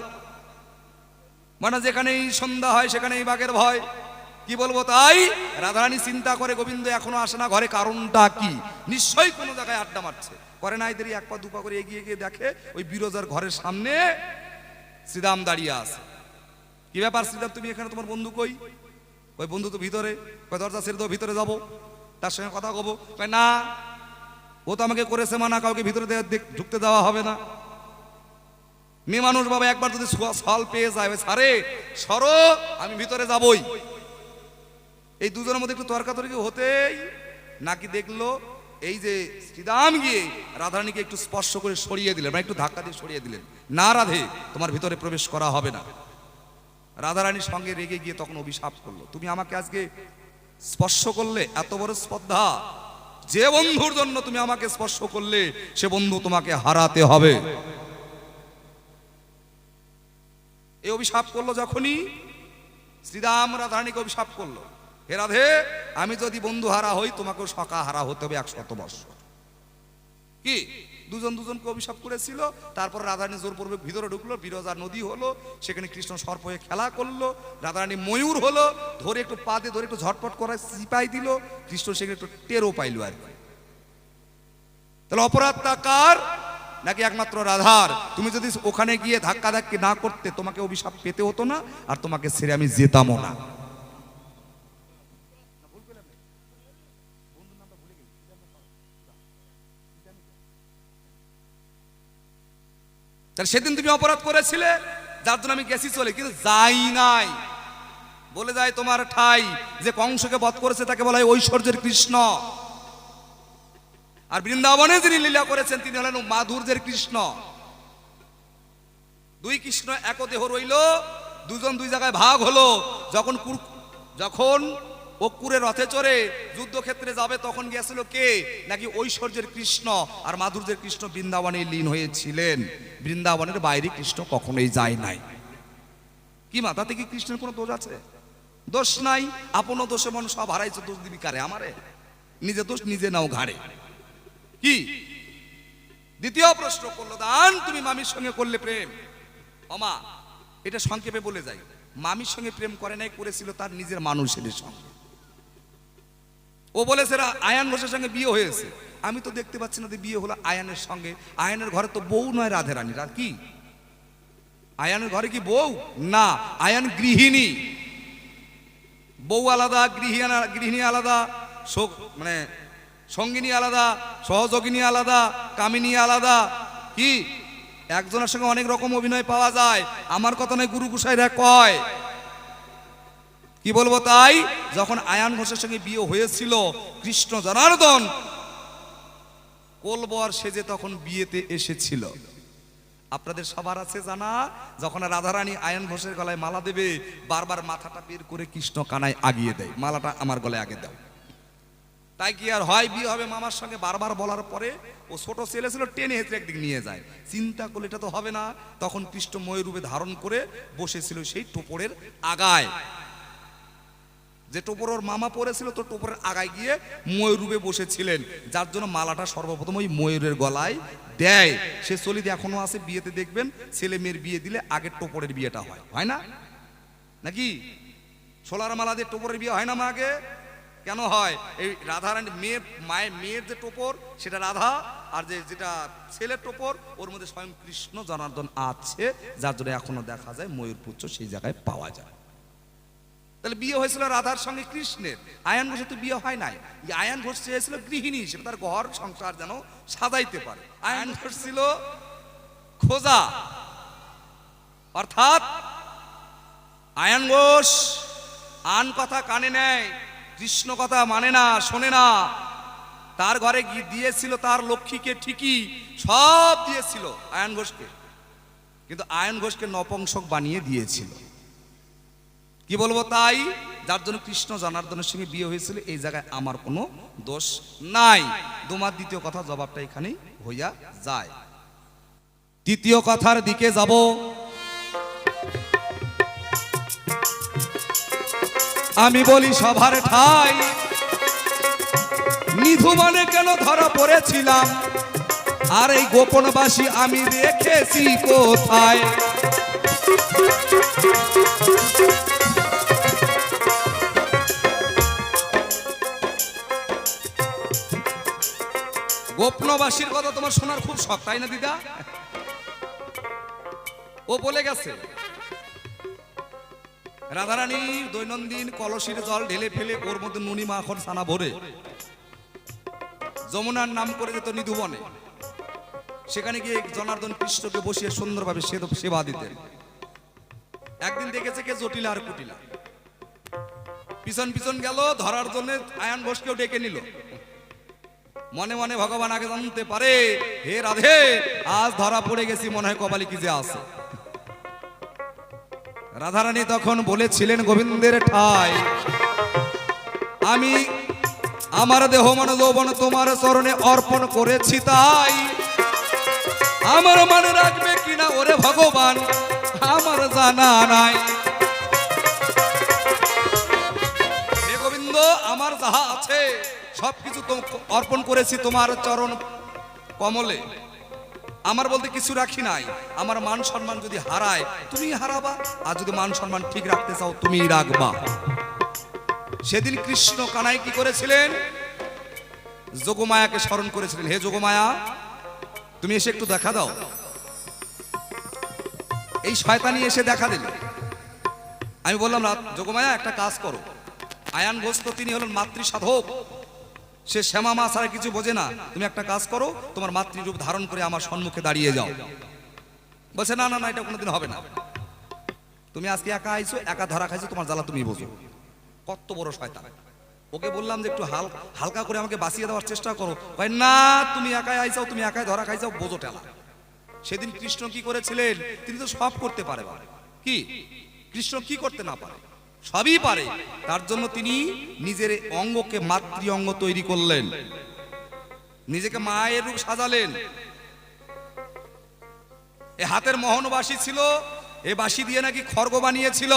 মানে যেখানেই সন্ধ্যা হয় সেখানেই বাঘের ভয়, কি বলবো তাই। রাধারানী চিন্তা করে গোবিন্দ এখনো আসে না ঘরে, কারণটা কি? নিশ্চয়ই কোনো জায়গায় আড্ডা মারছে। করে না এদেরই এক পা দুপা করে এগিয়ে গিয়ে দেখে ওই বিরজার ঘরের সামনে শ্রীদাম দাঁড়িয়ে আছে। কি ব্যাপার শ্রীদাম, তুমি এখানে, তোমার বন্ধু কই? ওই বন্ধু তো ভিতরে। দরজা ছেড়ে দাও, ভিতরে যাবো, তার সঙ্গে কথা কব। না, ও তো আমাকে করেছে মানা, কাউকে ভিতরে ঢুকতে দেওয়া হবে না। মেয়ে মানুষ বাবা, একবার যদি ফল পেয়ে যায়, সারে সরো, আমি ভিতরে যাবই। এই দুজনের মধ্যে একটু তর্কাতর্কি হতেই নাকি দেখলো এই যে শ্রীদাম গিয়ে রাধারানীকে একটু স্পর্শ করে সরিয়ে দিলেন, মানে একটু ধাক্কা দিয়ে সরিয়ে দিলেন, না রাধে তোমার ভিতরে প্রবেশ করা হবে না। রাধারানীর সঙ্গে রেগে গিয়ে তখন অভিশাপ করলো, তুমি আমাকে আজকে স্পর্শ করলে, এত বড় স্পর্ধা, যে বন্ধুর জন্য তুমি আমাকে স্পর্শ করলে সে বন্ধু তোমাকে হারাতে হবে। এই অভিশাপ করলো যখনই, শ্রীরাম রাধারানীকে অভিশাপ করলো, হে রাধে আমি যদি বন্ধু হারা হই, তোমাকেও সখা হারা হতে হবে 100 বৎসর। কি দুজন দুজনকে অভিশাপ করেছিল। তারপর রাধারানী জোরপূর্বক ভিতরে ঢুকলো, বিরজা নদী হলো, সেখানে কৃষ্ণ সর্প হয়ে খেলা করলো, রাধারানী ময়ূর হলো, ধরে একটু পা দিয়ে ধরে একটু ঝটপট করে চিপাই দিল, কৃষ্ণ সেখানে একটু টেরও পাইল আর কি। তাহলে অপরাধটা কার? নাকি একমাত্র রাধার? তুমি যদি ওখানে গিয়ে ধাক্কা ধাক্কি না করতে তোমাকে অভিশাপ পেতে হতো না, আর তোমাকে ছেড়ে আমি যেতামও না। তাহলে সেদিন তুমি অপরাধ করেছিলে, যার জন্য আমি গেছি চলে, কিন্তু যাই নাই। বলে যায় তোমার ঠাই যে কংসকে বধ করেছে তাকে বলা হয় ঐশ্বর্যের কৃষ্ণ, আর বৃন্দাবনে যিনি লীলা করেছেন তিনি হলেন মাধুর্যের কৃষ্ণ। দুই কৃষ্ণ এক দেহ রইল, দুজন দুই জায়গায় ভাগ হলো। যখন অক্কুরে রথে চড়ে যুদ্ধক্ষেত্রে যাবে তখন গিয়েছিল কে? নাকি ঐশ্বর্যের কৃষ্ণ আর মাধুর্যের কৃষ্ণ বৃন্দাবনে লীন হয়েছিলেন। বৃন্দাবনের বাইরে কৃষ্ণ কখনোই যায় নাই। কি মা, তাতে কি কৃষ্ণের কোনো দোষ আছে? দোষ নাই। আপন দোষে মন সব হারাইছে, দোষ দিবি কারে? আমারে? নিজে দোষ নিজে নাও ঘাড়ে। কি দ্বিতীয় প্রশ্ন করলো, দান তুমি মামির সঙ্গে করলে প্রেম। অমা, এটা সংক্ষেপে বলে যাই, মামির সঙ্গে প্রেম করে নাই, করেছিল তার নিজের মানুষের সঙ্গে। ও বলেছে আয়ান ঘোষের সঙ্গে বিয়ে হয়েছে। আমি তো দেখতে পাচ্ছি না যে বিয়ে হলো আয়ানের সঙ্গে। আয়ানের ঘরে তো বউ নয় রাধে রানীর। আর কি আয়ানের ঘরে কি বউ? না, আয়ান গৃহিণী। বউ আলাদা, গৃহিণী আলাদা, মানে সঙ্গিনী আলাদা, সহযোগিনী আলাদা, কামিনী আলাদা। কি একজনের সঙ্গে অনেক রকম অভিনয় পাওয়া যায়। আমার কথা নয়, গুরু গোসাইরা কয়। কি বলবো তাই, যখন আয়ান ঘোষের সঙ্গে বিয়ে হয়েছিল, কৃষ্ণ জনার্দন কোলবর সেজে তখন বিয়েতে এসেছিল। আপনাদের সবার আছে জানা, যখন রাধারানী আয়ান ঘোষের গলায় মালা দেবে, বারবার মাথাটা বের করে কৃষ্ণ কানায় আগিয়ে দেয়, মালাটা আমার গলায় আগে দাও। তাই কি আর হয়, বিয়ে হবে মামার সঙ্গে বারবার বলার পরে ও ছোট ছেলে ছিল, টেনে হেঁচড়ে একদিক নিয়ে যায়। চিন্তা করলে এটা তো হবে না। তখন কৃষ্ণ ময়ূর রূপে ধারণ করে বসেছিল সেই টোপরের আগায়। যে টোপর ওর মামা পরেছিল, তো টোপরের আগায় গিয়ে ময়ূর রূপে বসেছিলেন, যার জন্য মালাটা সর্বপ্রথম ওই ময়ূরের গলায় দেয়। সে চলিতে এখনো আছে, বিয়েতে দেখবেন ছেলে মেয়ের বিয়ে দিলে আগে টোপরের বিয়েটা হয় না নাকি? ছোলার মালা দিয়ে টোপরের বিয়ে হয় না মা আগে? কেন হয়? এই রাধারানী মেয়ের যে টোপর সেটা রাধা, আর যেটা ছেলের টোপর ওর মধ্যে স্বয়ং কৃষ্ণ জনার্দন আছে, যার জন্য এখনো দেখা যায় ময়ূর পুচ্ছ সেই জায়গায় পাওয়া যায়। তাহলে বিয়ে হয়েছিল রাধার সঙ্গে কৃষ্ণের। আয়ান ঘোষের তো বিয়ে হয় নাই। আয়ান ঘোষ চেয়েছিল গৃহিণী হিসেবে তার ঘর সংসার যেন সাজাইতে পারে। আয়ান ঘোষ ছিল খোঁজা, অর্থাৎ আয়ান ঘোষ আন কথা কানে নেয়, কৃষ্ণ কথা মানে না, শোনে না। তার ঘরে দিয়েছিল তার লক্ষ্মীকে, ঠিকই সব দিয়েছিল আয়ান ঘোষকে, কিন্তু আয়ান ঘোষকে নপুংসক বানিয়ে দিয়েছিল। কি বলবো তাই, যার জন্য কৃষ্ণ জনার্দনের সঙ্গে বিয়ে হয়েছিল। এই জায়গায় আমার কোনো দোষ নাই। তোমার দ্বিতীয় কথা জবাবটা এখানেই হইয়া যায়। তৃতীয় কথার দিকে যাব। আমি বলি সভার ঠাই, নিধুবনে কেন ধরা পড়েছিলাম, আর এই গোপনবাসী আমি রেখেছি কোথায়? গোপনবাসীর কথা তোমার শোনার খুব শখ, তাই না দিদা? ও বলে গেছে রাধারানী দৈনন্দিন কলসির জল ঢেলে ফেলে ওর মধ্যে নুনি মাখন ছানা ভরে যমুনার নাম করে যেত নিধুবনে। সেখানে গিয়ে জনার্দন কৃষ্ণকে বসিয়ে সুন্দরভাবে সেবা দিতেন। একদিন দেখেছে কে জটিলা আর কুটিলা, পিছন পিছন গেল ধরার জন্য, আয়ান ঘোষকেও ডেকে নিল। মনে মনে ভগবান আগে জানতে পারে, হে রাধে আজ ধরা পড়ে গেছি, মনে হয় কপালে কি যে আছে। রাধারানী তখন বলেছিলেন, গোবিন্দের ঠাই আমি আমার দেহ মন যৌবন তোমার চরণে অর্পণ করেছি, তাই আমার মনে রাখবে কিনা ওরে ভগবান আমার জানা নাই। হে গোবিন্দ, আমার যাহা আছে সবকিছু অর্পণ করেছি তোমার চরণ কমলে। আমার বলতে কিছু রাখি নাই। আমার মান সম্মান যদি হারায় তুমি হারাবা, আর যদি মান সম্মান ঠিক রাখতে চাও তুমি রাখবা। সেদিন কৃষ্ণ কানাই কি করেছিলেন? যোগমায়াকে স্মরণ করেছিলেন। হে যোগমায়া, তুমি এসে একটু দেখা দাও। এই শয়তানি এসে দেখা দিল। আমি বললাম যোগমায়া একটা কাজ করো। আয়ান ঘোষ তো তিনি হলেন মাতৃ সাধক, সে শ্যামা মা ছাড়া কিছু বোঝে না। তুমি একটা কাজ করো, তোমার মাতৃরূপ ধারণ করে আমার সম্মুখে দাঁড়িয়ে যাও। বলছে না না না, এটা কোনোদিন হবে না। তুমি আজকে একা আইছো, একা ধরা খাইছো, তোমার জ্বালা তুমি বোঝো। কত বড় শয়তান। ওকে বললাম যে একটু হালকা করে আমাকে বাঁচিয়ে দেওয়ার চেষ্টা করো। ভাই না, তুমি একাই আইসাও, তুমি একাই ধরা খাইছাও, বোঝো টেলা। সেদিন কৃষ্ণ কি করেছিলেন? তিনি তো সব করতে পারে। কি কৃষ্ণ কি করতে না পারে? সবই পারে। তার জন্য তিনি নিজের অঙ্গকে মাতৃ অঙ্গ তৈরি করলেন, নিজেকে মায়ের রূপ সাজালেন। এ হাতের মোহন বাঁশি ছিল, এ বাঁশি দিয়ে নাকি খড়গ বানিয়েছিল।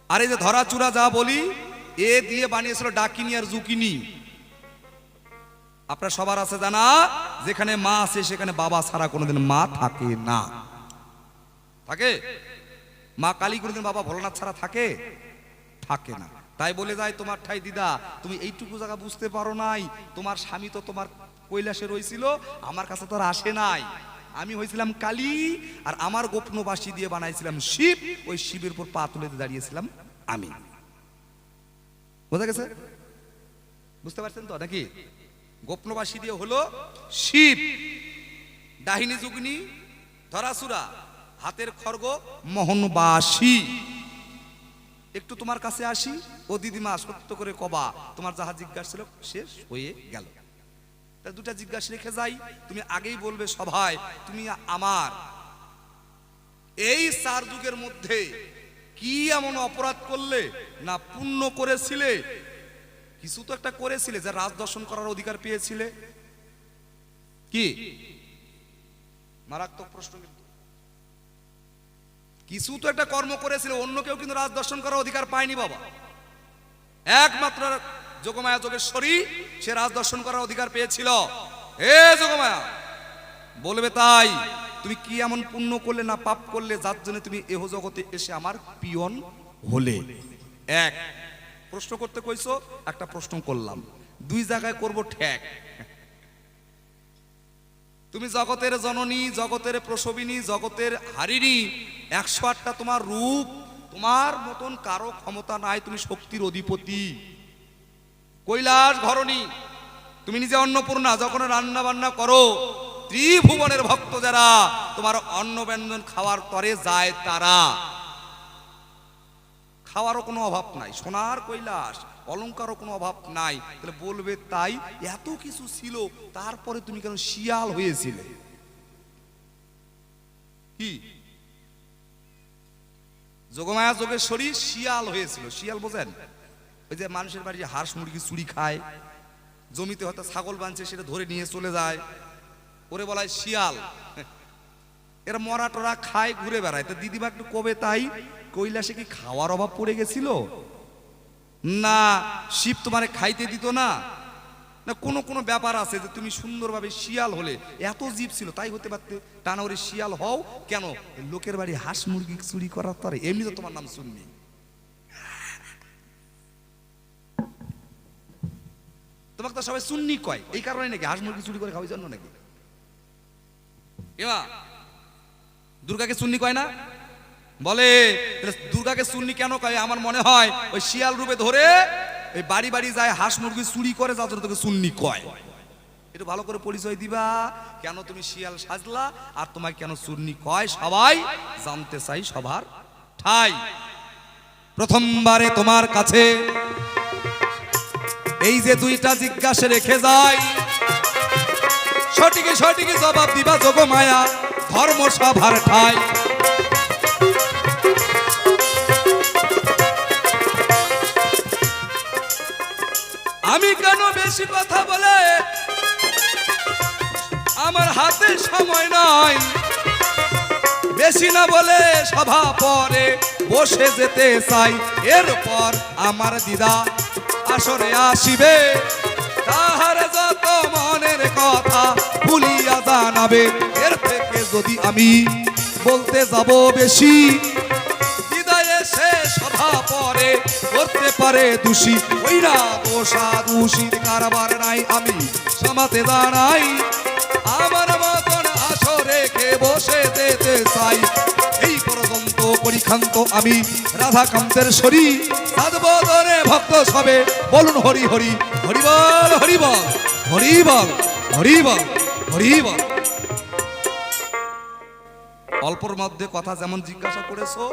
আর এই যে ধরা চূড়া যা বলি, এ দিয়ে বানিয়েছিল ডাকিনি আর জুকিনি। আপনার সবার আছে জানা, যেখানে মা আছে সেখানে বাবা ছাড়া কোনোদিন মা থাকে না। থাকে? মা কালী কোনোদিন বাবা ভোলানাথ ছাড়া থাকে? থাকে না। তাই বলে যায় তোমার ঠাই দিদা, তুমি এইটুকু জায়গা বুঝতে পারো নাই, তোমার স্বামী তো তোমার কৈলাসে রয়েছিল, আমার কাছে তো আর আসে নাই। আমি হয়েছিলাম কালী, আর আমার গোপন বাঁশি দিয়ে বানাইছিলাম শিব। ওই শিবের উপর পা তুলে দাঁড়িয়েছিলাম আমি। বোঝা গেছে? বুঝতে পারছেন তো নাকি? গোপন বাঁশি দিয়ে হলো শিব, ডাহিনী যুগনি ধরাসুরা, হাতের খড়গ মোহনবাসী। একটু তোমার কাছে আসি, ও দিদিমা সত্য করে কবা, তোমার যাহা জিজ্ঞাসা ছিল শেষ হয়ে গেল। তা দুটা জিজ্ঞাসা রেখে যাই, তুমি আগেই বলবে সভায়, তুমি আমার এই 4 যুগের মধ্যে কি এমন অপরাধ করলে না পুণ্য করেছিলে? কিছু তো একটা করেছিলে, যে রাজ দর্শন করার অধিকার পেয়েছিলে। কি মারাত্মক প্রশ্ন। কিন্তু কিছু তো একটা কর্ম করেছিল, অন্য কেউ কিন্তু রাজ দর্শন করার অধিকার পায়নি বাবা। একমাত্র যোগমায়া যোগেশ্বরী সে রাজ দর্শন করার অধিকার পেয়েছিল। হে যোগমায়া, বলবে তাই তুমি কি এমন পুণ্য করলে না পাপ করলে, যার জন্য তুমি এহ জগতে এসে আমার পিয়ন হলে? এক প্রশ্ন করতে কইছো, একটা প্রশ্ন করলাম, 2 জায়গায় করব ঠেক। তুমি জগতের জননী, জগতের প্রসবিনী, জগতের হারিণী, 108টা তোমার রূপ, তোমার মতন কারো ক্ষমতা নাই। তুমি শক্তির অধিপতি, কৈলাস ঘরণী, তুমি নিজে অন্নপূর্ণা। যখন রান্না বান্না করো, ত্রিভুবনের ভক্ত যারা তোমার অন্ন ব্যঞ্জন খাওয়ার তরে যায়, তারা খাওয়ারও কোনো অভাব নাই, সোনার কৈলাস অলংকারও কোনো অভাব নাই। তাহলে বলবে তাই এত কিছু ছিল, তারপরে তুমি কেন শিয়াল হয়েছিলে? কি যোগমায়া যোগেশ্বরী শিয়াল হয়েছিল? শিয়াল বোঝেন? ওই যে মানুষের বাড়ি হাঁস মুরগি চুরি খায়, জমিতে হয়তো ছাগল বাঁধছে, সেটা ধরে নিয়ে চলে যায়, ওরে বলা হয় শিয়াল। এরা মরা টরা খায়, ঘুরে বেড়ায়। তা দিদিমা একটু কবে তাই কৈলাসে কি খাওয়ার অভাব পড়ে গেছিল? না শিব তোমারে খাইতে দিত না? না কোনো কোনো ব্যাপার আছে যে তুমি সুন্দরভাবে শিয়াল হলে, এত জীব ছিল তাই হতে পারতে, টানা ওরে শিয়াল হও কেন? লোকের বাড়ি হাঁস মুরগি চুরি করার তরে এমনি তো তোমার নাম শুননি। তোমাকে তো সবাই সুন্নি কয় এই কারণে নাকি? হাঁস মুরগি চুরি করে খাওয়ার জন্য নাকি? এমা দুর্গাকে সুন্নি কয় না? বলে দুর্গাকে সুন্নি কেন কয়? আমার মনে হয় ওই শিয়াল রূপে ধরে এই বাড়ি বাড়ি যায়, হাঁস মুরগি চুরি করে, যার জন্য তোকে সুন্নি কয়। একটু ভালো করে পরিচয় দিবা, কেন তুমি শিয়াল সাজলা আর তোমাকে কেন সুন্নি কয়, সবাই জানতে চাই সবার ঠাই। প্রথমবারে তোমার কাছে এই যে 2টা জিজ্ঞাসা রেখে যাই, সঠিক সঠিক জবাব দিবা যোগমায়া ধর্মসভার ঠাই। আমি কেন বেশি কথা বলে, আমার হাতে সময় নাই, বেশি না বলে সভা পরে বসে যেতে চাই। এরপর আমার দিদা আসরে আসিবে, তাহার যত মনের কথা ভুলিয়া জানাবে। এর থেকে যদি আমি বলতে যাব বেশি, বিদায় এসে সভা পরে করতে পারে দোষী। ওইরা দোষা দোষীর কারবার নাই, আমি সমাতে দাঁড়াই। শ্রীকান্ত আমি রাধাকান্তের শরী সাধবদনে ভক্ত সবে বলুন হরি হরি হরি বল হরি বল হরি বল হরি বল হরি বল। অল্পর মধ্যে কথা যেমন জিজ্ঞাসা করেছো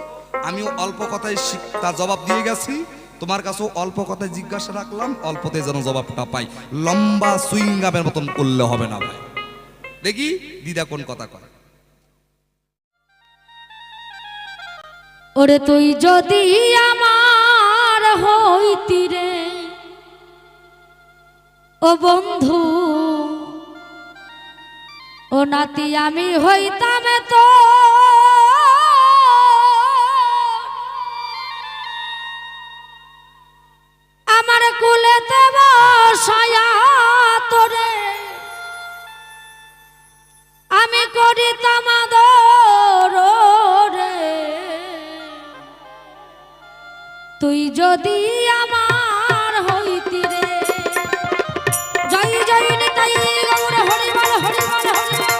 আমিও অল্প কথায় তার জবাব দিয়ে গেছি, তোমার কাছেও অল্প কথায় জিজ্ঞাসা রাখলাম, অল্পতে যেন জবাবটা পাই। লম্বা সুইংগামের মতন করলে হবে না ভাই। দেখি দিদা কোন কথা কয়। ওরে তুই যদি আমার হইতি রে ও বন্ধু ও নাতি আমি হইতাম তো আমার কুলেতে বসায়া তোরে আমি করিতাম আদর রে। তুই যদি আমার হইতি রে জয় জয় নিতাই গৌর হরি বল হরি বল হরি বল।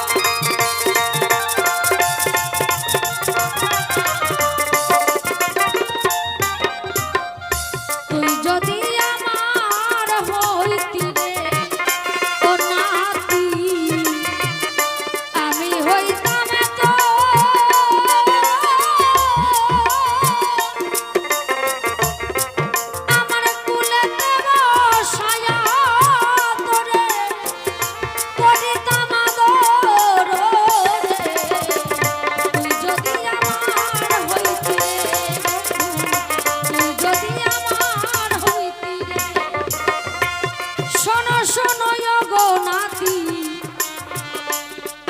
তুই যদি আমার হইতি রে ও নাতি আমি হইতাম তো আমার কুলেতে বসায়া তোরে করিতাম আদর রে। তুই যদি আমার হইতি রে তুই যদি আমার হইতি রে। শোনো শোনো গো নাতি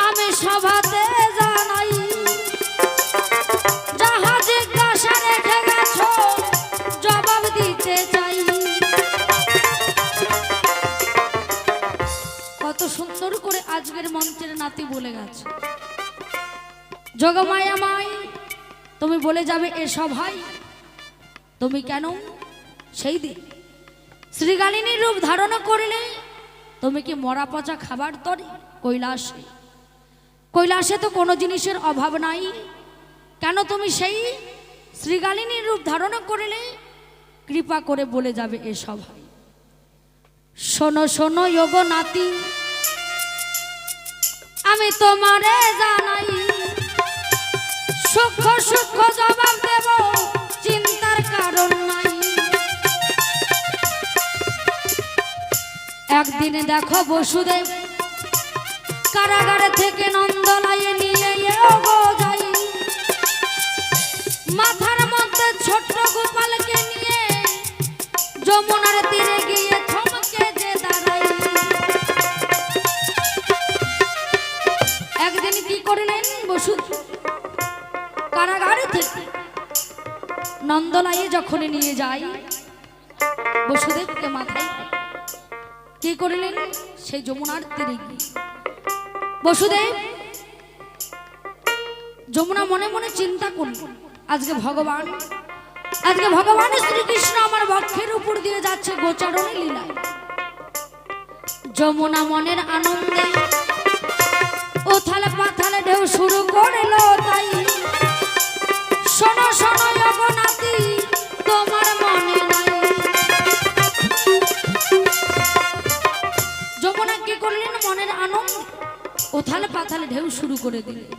আমি সভাতে জানাই যাহা জিজ্ঞাসা রেখে গেছো জবাব দিতে চাই। কত সুন্দর করে আজকের মঞ্চের নাতি বলে গেছে, যোগমায়া মাই তুমি বলে যাবে এ সভায়। তুমি কেন সেই দিন শ্রীগালিনীর রূপ ধারণ করলে তুমি কি মরা পচা খাবার তরে কৈলাসে? কৈলাসে তো কোনো জিনিসের অভাব নাই, কেন তুমি সেই শ্রীগালিনীর রূপ ধারণ করলে? কৃপা করে বলে যাবে এ সভায়। শোনো শোনো যোগ নাতি আমি তোমারে জানাই সূক্ষ্ম সূক্ষ্ম জবাব দেব চিন্তার কারণ নাই। একদিনে দেখো বসুদেব কারাগারে থেকে নন্দলায়ে নিয়ে গো যাই, মাথার মধ্যে ছোট্ট গোপালকে নিয়ে যমুনার তীরে গিয়ে থমকে যে দাঁড়াই। একদিন কি করলেন বসুদেব কারাগারে থেকে নন্দলায়ে যখন নিয়ে যাই বসুদেবকে মাথায় কি করলেন সেই যমুনার তীরে গিয়ে বসুদেব যমুনা মনে মনে চিন্তা করল আজকে ভগবান শ্রীকৃষ্ণ আমার বক্ষের উপর দিয়ে যাচ্ছে গোচারণে লীলায়। যমুনা মনের আনন্দে ওথালে পাথালে ঢেউ শুরু করলো তাই। শোনো শোনো গো নাতি তোমার মনে নাই। যমুনা কি করলেন মনের আনন্দ ওথালে পাথালে ঢেউ শুরু করে দিলেন।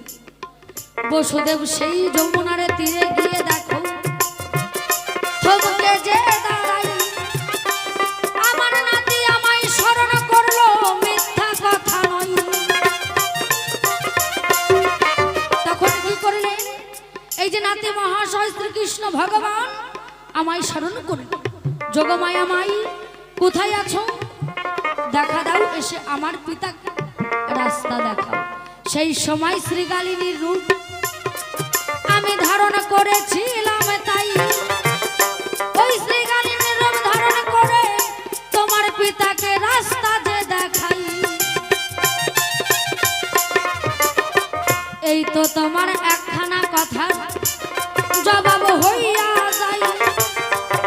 বসুদেব সেই যমুনার তীরে গিয়ে দেখো থমকে যে দাঁড়াই। আমার নাতি আমায় স্মরণ করলো মিথ্যা কথা নয়। তখন কি করলেন এই যে নাতি মহাশয় শ্রীকৃষ্ণ ভগবান আমায় স্মরণ করল, যোগমায়া মাই কোথায় আছো দেখা দাও, এসে আমার পিতা রাস্তা দেখাও। সেই সময় শ্রীগালিনীর রূপ আমি ধারণ করেছিলাম তাই। ওই শ্রীগালিনীর রূপ ধারণ করে তোমার পিতাকে রাস্তা যে দেখাই। এই তো তোমার একখানা কথা জবাব হইয়া যাই।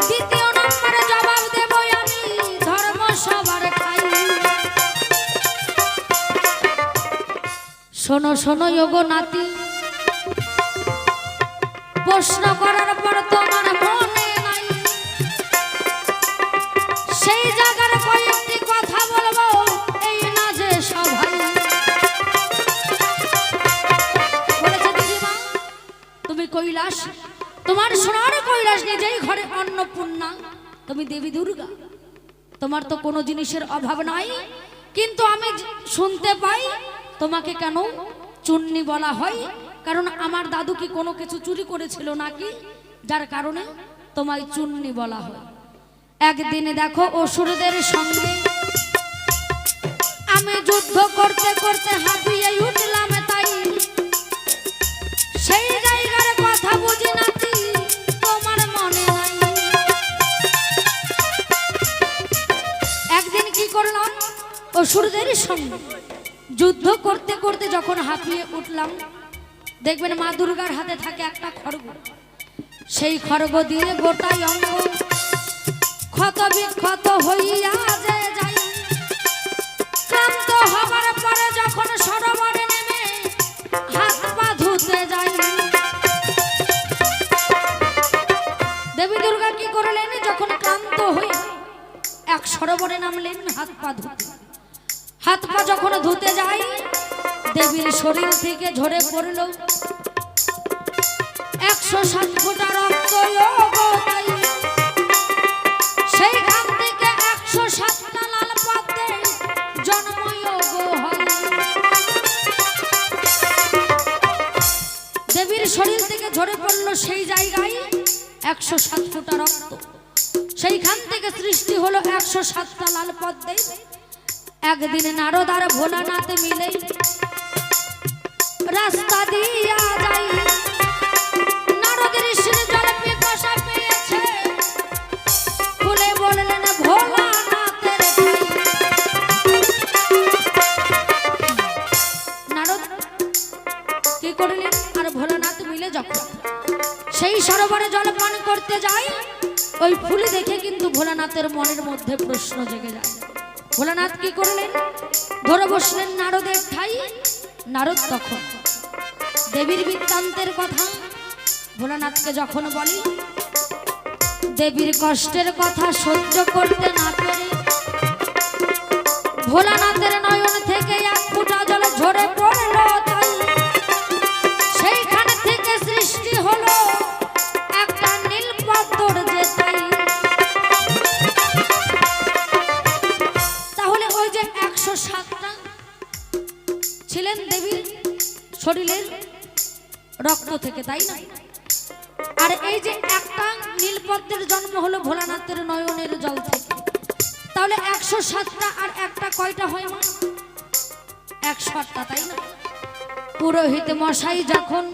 দ্বিতীয় নম্বরে জবাব দেব আমি ধর্ম সবার খাই। শোনো শোনো যোগ নাতি প্রশ্ন করার পর তোমার মনে নাই, সেই জায়গার কয়েকটি কথা বলবো এই না যে সবাই। বলেছে দিদিমা তুমি কৈলাস, তোমার সোনার কৈলাস নিজেই ঘরে অন্নপূর্ণা, তুমি দেবী দুর্গা, তোমার তো কোনো জিনিসের অভাব নাই, কিন্তু আমি শুনতে পাই তোমাকে কেন চুন্নি বলা হয়, কারণ আমার দাদু কি কোনো কিছু চুরি করেছিল নাকি, যার কারণে তোমায় চুন্নি বলা হয়। একদিন দেখো অসুরদের সঙ্গে আমি যুদ্ধ করতে করতে হাঁপিয়ে উঠলাম, তাই সেই জায়গার কথা বুঝি নাকি তোমার মনে নাই। একদিন কি করলাম, অসুরদের সঙ্গে যুদ্ধ করতে করতে যখন হাঁপিয়ে উঠলাম, দেখবেন মা দুর্গার হাতে থাকে একটা খড়গ, সেই খড়গ দিয়ে গোটাই অঙ্গ ক্ষত বিক্ষত হইয়া যে যাই। ক্লান্ত হবার পরে যখন সরোবরে নেমে হাত পা ধুতে যাই, দেবী দুর্গা কি করলেন, যখন ক্লান্ত হয়ে এক সরোবরে নামলেন হাত পা ধুতে। হাত পা যখন ধুতে যাই, দেবীর শরীর থেকে ঝরে পড়ল 107 ফোঁটা রক্ত, সেইখান থেকে 107টা লাল পাতে জন্মযোগ হয়। দেবীর শরীর থেকে ঝরে পড়ল সেই জায়গায় 107 ফোঁটা রক্ত, সেইখান থেকে সৃষ্টি হলো 107টা লাল পদ্মে। একদিন নারদ আর ভোলানাথ মিলে রাস্তা দিয়া যাই, নারদ ঋষির জল পিপাসা পেয়েছে, খুলে বললেন ভোলানাথের ঠাই। নারদ কি করলেন আর ভোলানাথ মিলে যখন সেই সরোবরে জল পান করতে যায়, ওই ফুল দেখে কিন্তু ভোলানাথের মনের মধ্যে প্রশ্ন জেগে যায়। ভোলানাথ কি করলেন, ধরে বসলেন নারদের ঠাই। নারদ তখন দেবীর বৃত্তান্তের কথা ভোলানাথকে যখন বলি, দেবীর কষ্টের কথা সহ্য করতে না পেরে ভোলানাথের নয়ন থেকে 1 ফোঁটা জল ঝরে পড়ল, তাই সেইখান থেকে সৃষ্টি হলো একটা নীল পদ্মর যে তাই। তাহলে ওই যে 107টা ছিলেন দেবীর শরীরের রক্ত থেকে, তাই না? আর এই যে একটা নীলপদ্মের জন্ম হলো ভোলানাথের নয়নের জল থেকে, তাহলে 107টা আর একটা কয়টা হয় মা? 108টা, তাই না? পুরোহিত মশাই যখন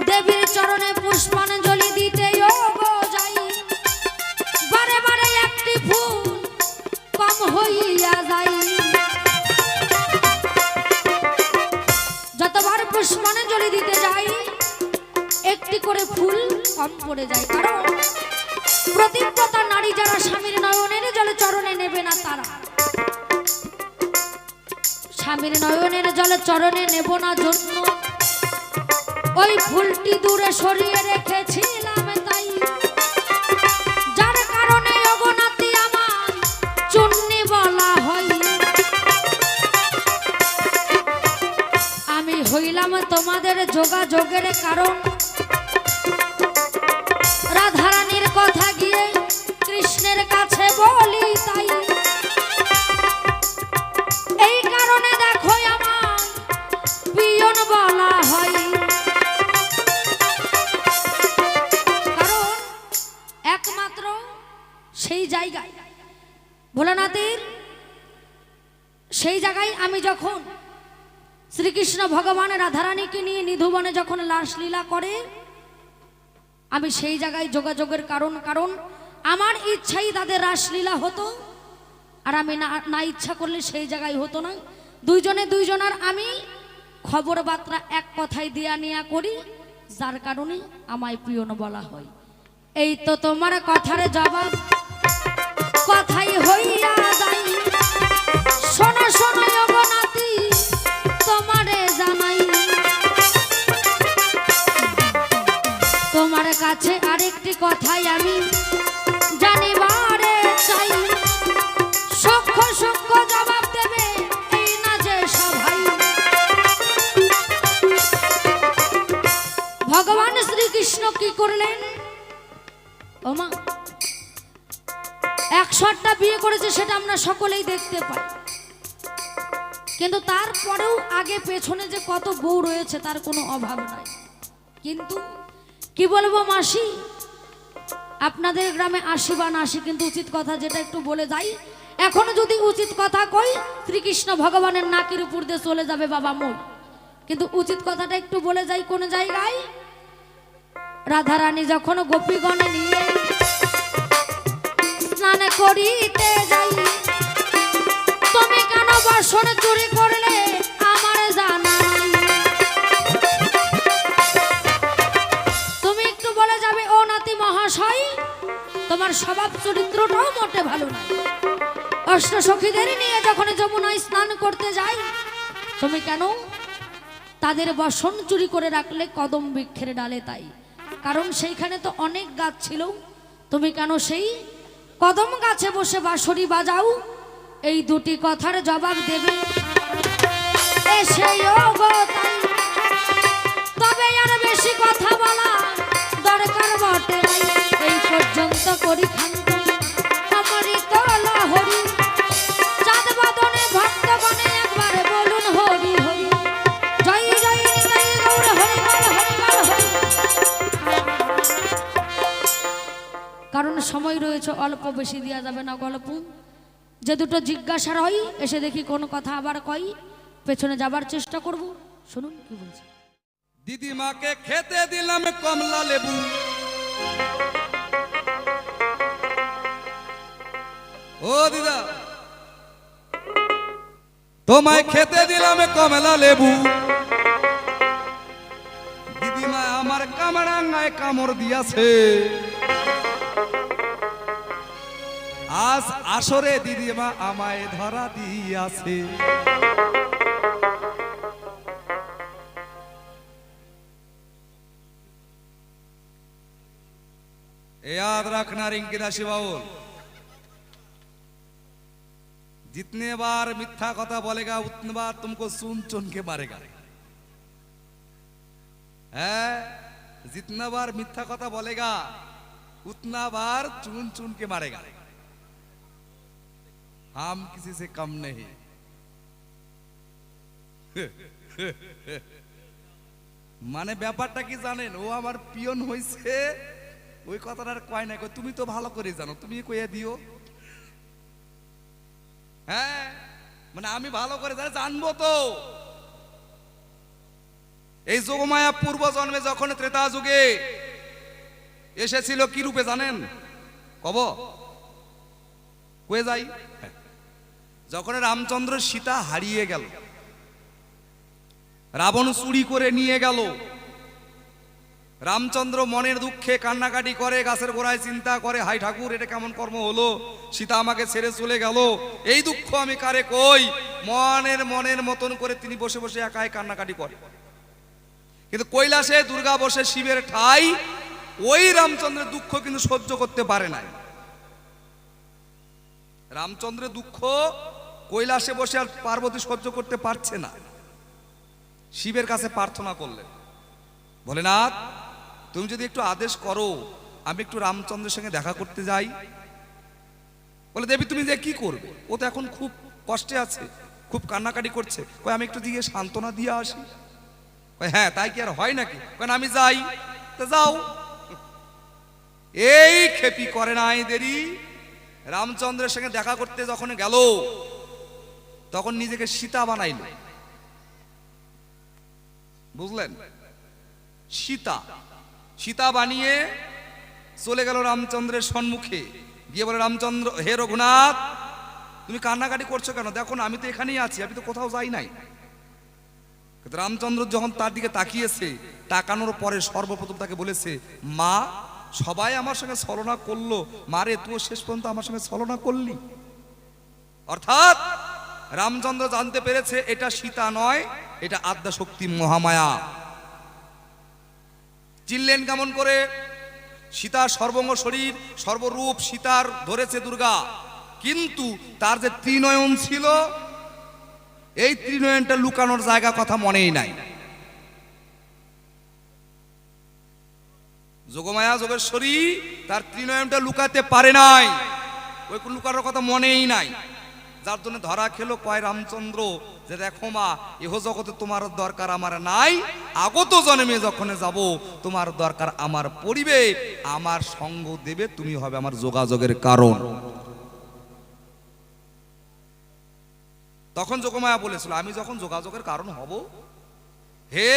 দেবীর চরণে পুষ্পাঞ্জলি দিতে যাই, বারে বারে একটি ফুল কম হইয়া যায়। যতবার পুষ্পাঞ্জলি দিতে যাই একটি করে ফুল কম পড়ে যায়, কারণ প্রতিব্রতা নারী যারা স্বামীর নয়নের জলে চরণে নেবে না, তারা স্বামীর নয়নের জলে চরণে নেব না জন্য ওই ফুলটি দূরে সরিয়ে রেখেছিলাম, তাই যার কারণে অগনাতি আমার চুন্নি বলা হয়। আমি হইলাম তোমাদের যোগাযোগের কারণ, রাধারানীর কথা গিয়ে কৃষ্ণের কাছে বলি, তাই এই কারণে দেখো আমার পিয়ন বলা হয়। কারণ একমাত্র সেই জায়গায় ভোলানাথের সেই জায়গায় আমি যখন শ্রীকৃষ্ণ ভগবান রাধারানীকে নিয়ে নিধুবনে যখন লাসলীলা করে, আমি সেই জায়গায় যোগাযোগের কারণ, কারণ আমার ইচ্ছাই তাদের রাসলীলা হতো, আর আমি না ইচ্ছা করলে সেই জায়গায় হতো না। দুইজনে দুইজনার আমি খবর বার্তা এক কথায় দিয়া নিয়া করি, যার কারণে আমায় পিয়ন বলা হয়। এই তো তোমার কথার জবাব কথাই হইয়া যাই, শোনো শোনো অবনাতি তোমারে জানাই। কথাই আমি জানিবারে চাই। সূক্ষ্ম সূক্ষ্ম জবাব দেবে এই না যে সবাই। ভগবান শ্রীকৃষ্ণ কি করলেন? ওমা 100টা বিয়ে করেছে সেটা আমরা সকলেই দেখতে পাই, কিন্তু তারপরেও আগে পেছনে যে কত বউ রয়েছে তার কোনো অভাব নাই। কিন্তু কি বলবো মাসি, আপনাদের গ্রামে 80 বা 80, কিন্তু উচিত কথা যেটা একটু বলে যাই। এখনো যদি উচিত কথা কই শ্রীকৃষ্ণ ভগবানের নাকের উপর দিয়ে চলে যাবে বাবা মোর। কিন্তু উচিত কথাটা একটু বলে যাই কোন জায়গায়। রাধারানী যখন গোপীগণে নিয়ে স্নান করিতে যাই, তুমি কেন বাসন চুরি করলে আমার জানা নাই। তুমি একটু বলে যাবে ও নাতি মহাশয়, তোমার স্বভাব চরিত্রটাও মোটে ভালো না। অষ্ট সখীদের নিয়ে যখন যমুনায় স্নান করতে যাই, তুমি কেন তাদের বাসন চুরি করে রাখলে কদম বৃক্ষের ডালে? তাই কারণ সেইখানে তো অনেক গাছ ছিল, তুমি কেন সেই কদম গাছে বসে বাঁশরি বাজাও? এই দুটি কথার জবাব দেবে এসে তবে আর বেশি কথা বলা দরকার বটে নাই। এই পর্যন্ত করি ক্ষান্ত আমারই তলা হরি, চাঁদ বাদনে ভক্তগণে একবার বলুন হরি হরি। জয় জয় নিতাই গৌর হরি বল হরি বল হরি। কারণ সময় রয়েছে অল্প, বেশি দেওয়া যাবে না গল্প। যে দুটো জিজ্ঞাসার হয় এসে দেখি কোন কথা আবার কই, পেছনে যাবার চেষ্টা করব। শুনুন কি বলছে। দিদিমাকে খেতে দিলাম কমলা লেবু, ও দিদা তোমায় খেতে দিলাম কমলা লেবু। দিদিমা আমার কামড়াঙ্গায় কামড় দিয়াছে, আজ আসরে দিদিমা আমায় ধরা দিয়াছে। याद रखना रिंकी दासी बाउल, जितने बार मिथ्या कथा बोलेगा उतने बार तुमको सुन चुन के मारेगा। है जितना बार मिथ्या कथा बोलेगा उतना बार चुन चुन के मारेगा। हम किसी से कम नहीं। মানে ব্যাপারটা কি জানেন, ও আমার পিয়ন হইছে, ওই কথাটার কয় না, তুমি তো ভালো করে জানো, তুমি কইয়া দিও। হ্যাঁ মানে আমি ভালো করে জানবো তো। এই যোগমায়া পূর্ব জন্মে যখন ত্রেতা যুগে এসেছিল কি রূপে জানেন? কব কয়ে যাই। যখন রামচন্দ্র সীতা হারিয়ে গেল, রাবণ চুরি করে নিয়ে গেল, রামচন্দ্র মনের দুঃখে কান্নাকাটি করে, গাছের গোড়ায় চিন্তা করে, হাই ঠাকুর এটা কেমন কর্ম হলো, সীতা আমাকে ছেড়ে চলে গেল, এই দুঃখ আমি কারে কই। মনের মতন করে তিনি বসে বসে একাই কান্নাকাটি করে। কিন্তু কৈলাসে দুর্গা বসে শিবের ঠাই, ওই রামচন্দ্রের দুঃখ কিন্তু সহ্য করতে পারে নাই। রামচন্দ্রের দুঃখ কৈলাসে বসে আর পার্বতী সহ্য করতে পারছে না। শিবের কাছে প্রার্থনা করলেন, ভোলেনাথ তুমি যদি একটু আদেশ করো আমি একটু রামচন্দ্রের সঙ্গে দেখা করতে যাই। বলে দেবী তুমি যে কি করবে, ও তো এখন খুব কষ্টে আছে, খুব কান্নাকাটি করছে, কই আমি একটু দিয়ে সান্ত্বনা দিয়ে আসি। হ্যাঁ তাই কি আর হয় নাকি, কারণ আমি যাই। তো যাও। এই খেপি করে নাই দেরি, রামচন্দ্রের সঙ্গে দেখা করতে যখন গেল তখন নিজেকে সীতা বানাইল। বুঝলেন, সীতা বানিয়ে চলে গেল রামচন্দ্রের সম্মুখে, গিয়ে বলে রামচন্দ্র হে রঘুনাথ তুমি কান্নাকাটি করছো কেন, দেখো না আমি তো এখানেই আছি, আমি তো কোথাও যাই নাই। রামচন্দ্র যখন তার দিকে তাকিয়েছে, তাকানোর পরে সর্বপ্রথম তাকে বলেছে, মা সবাই আমার সঙ্গে ছলনা করলো, মারে তুই শেষ পর্যন্ত আমার সঙ্গে ছলনা করলি। অর্থাৎ রামচন্দ্র জানতে পেরেছে এটা সীতা নয়, এটা আদ্যাশক্তি মহামায়া। চিনলেন কেমন করে? সীতার সর্বঙ্গ শরীর সর্বরূপ সীতার ধরেছে দুর্গা, কিন্তু তার যে ত্রিনয়ন ছিল, এই ত্রিনয়নটা লুকানোর জায়গা কথা মনেই নাই। যোগমায়া যোগেশ্বরী তার ত্রিনয়নটা লুকাতে পারে নাই, ওই লুকানোর কথা মনেই নাই, যার জন্য ধরা খেলো। কয় রামচন্দ্র যে দেখো মা, এহ জগতে তোমার দরকার আমার নাই, আগত জন্মে যখন যাব তোমার দরকার আমার পড়িবে, আমার সঙ্গ দেবে, তুমি হবে আমার যোগাযোগের কারণ। তখন যোগমায়া বলেছিল, আমি যখন যোগাযোগের কারণ হব, হে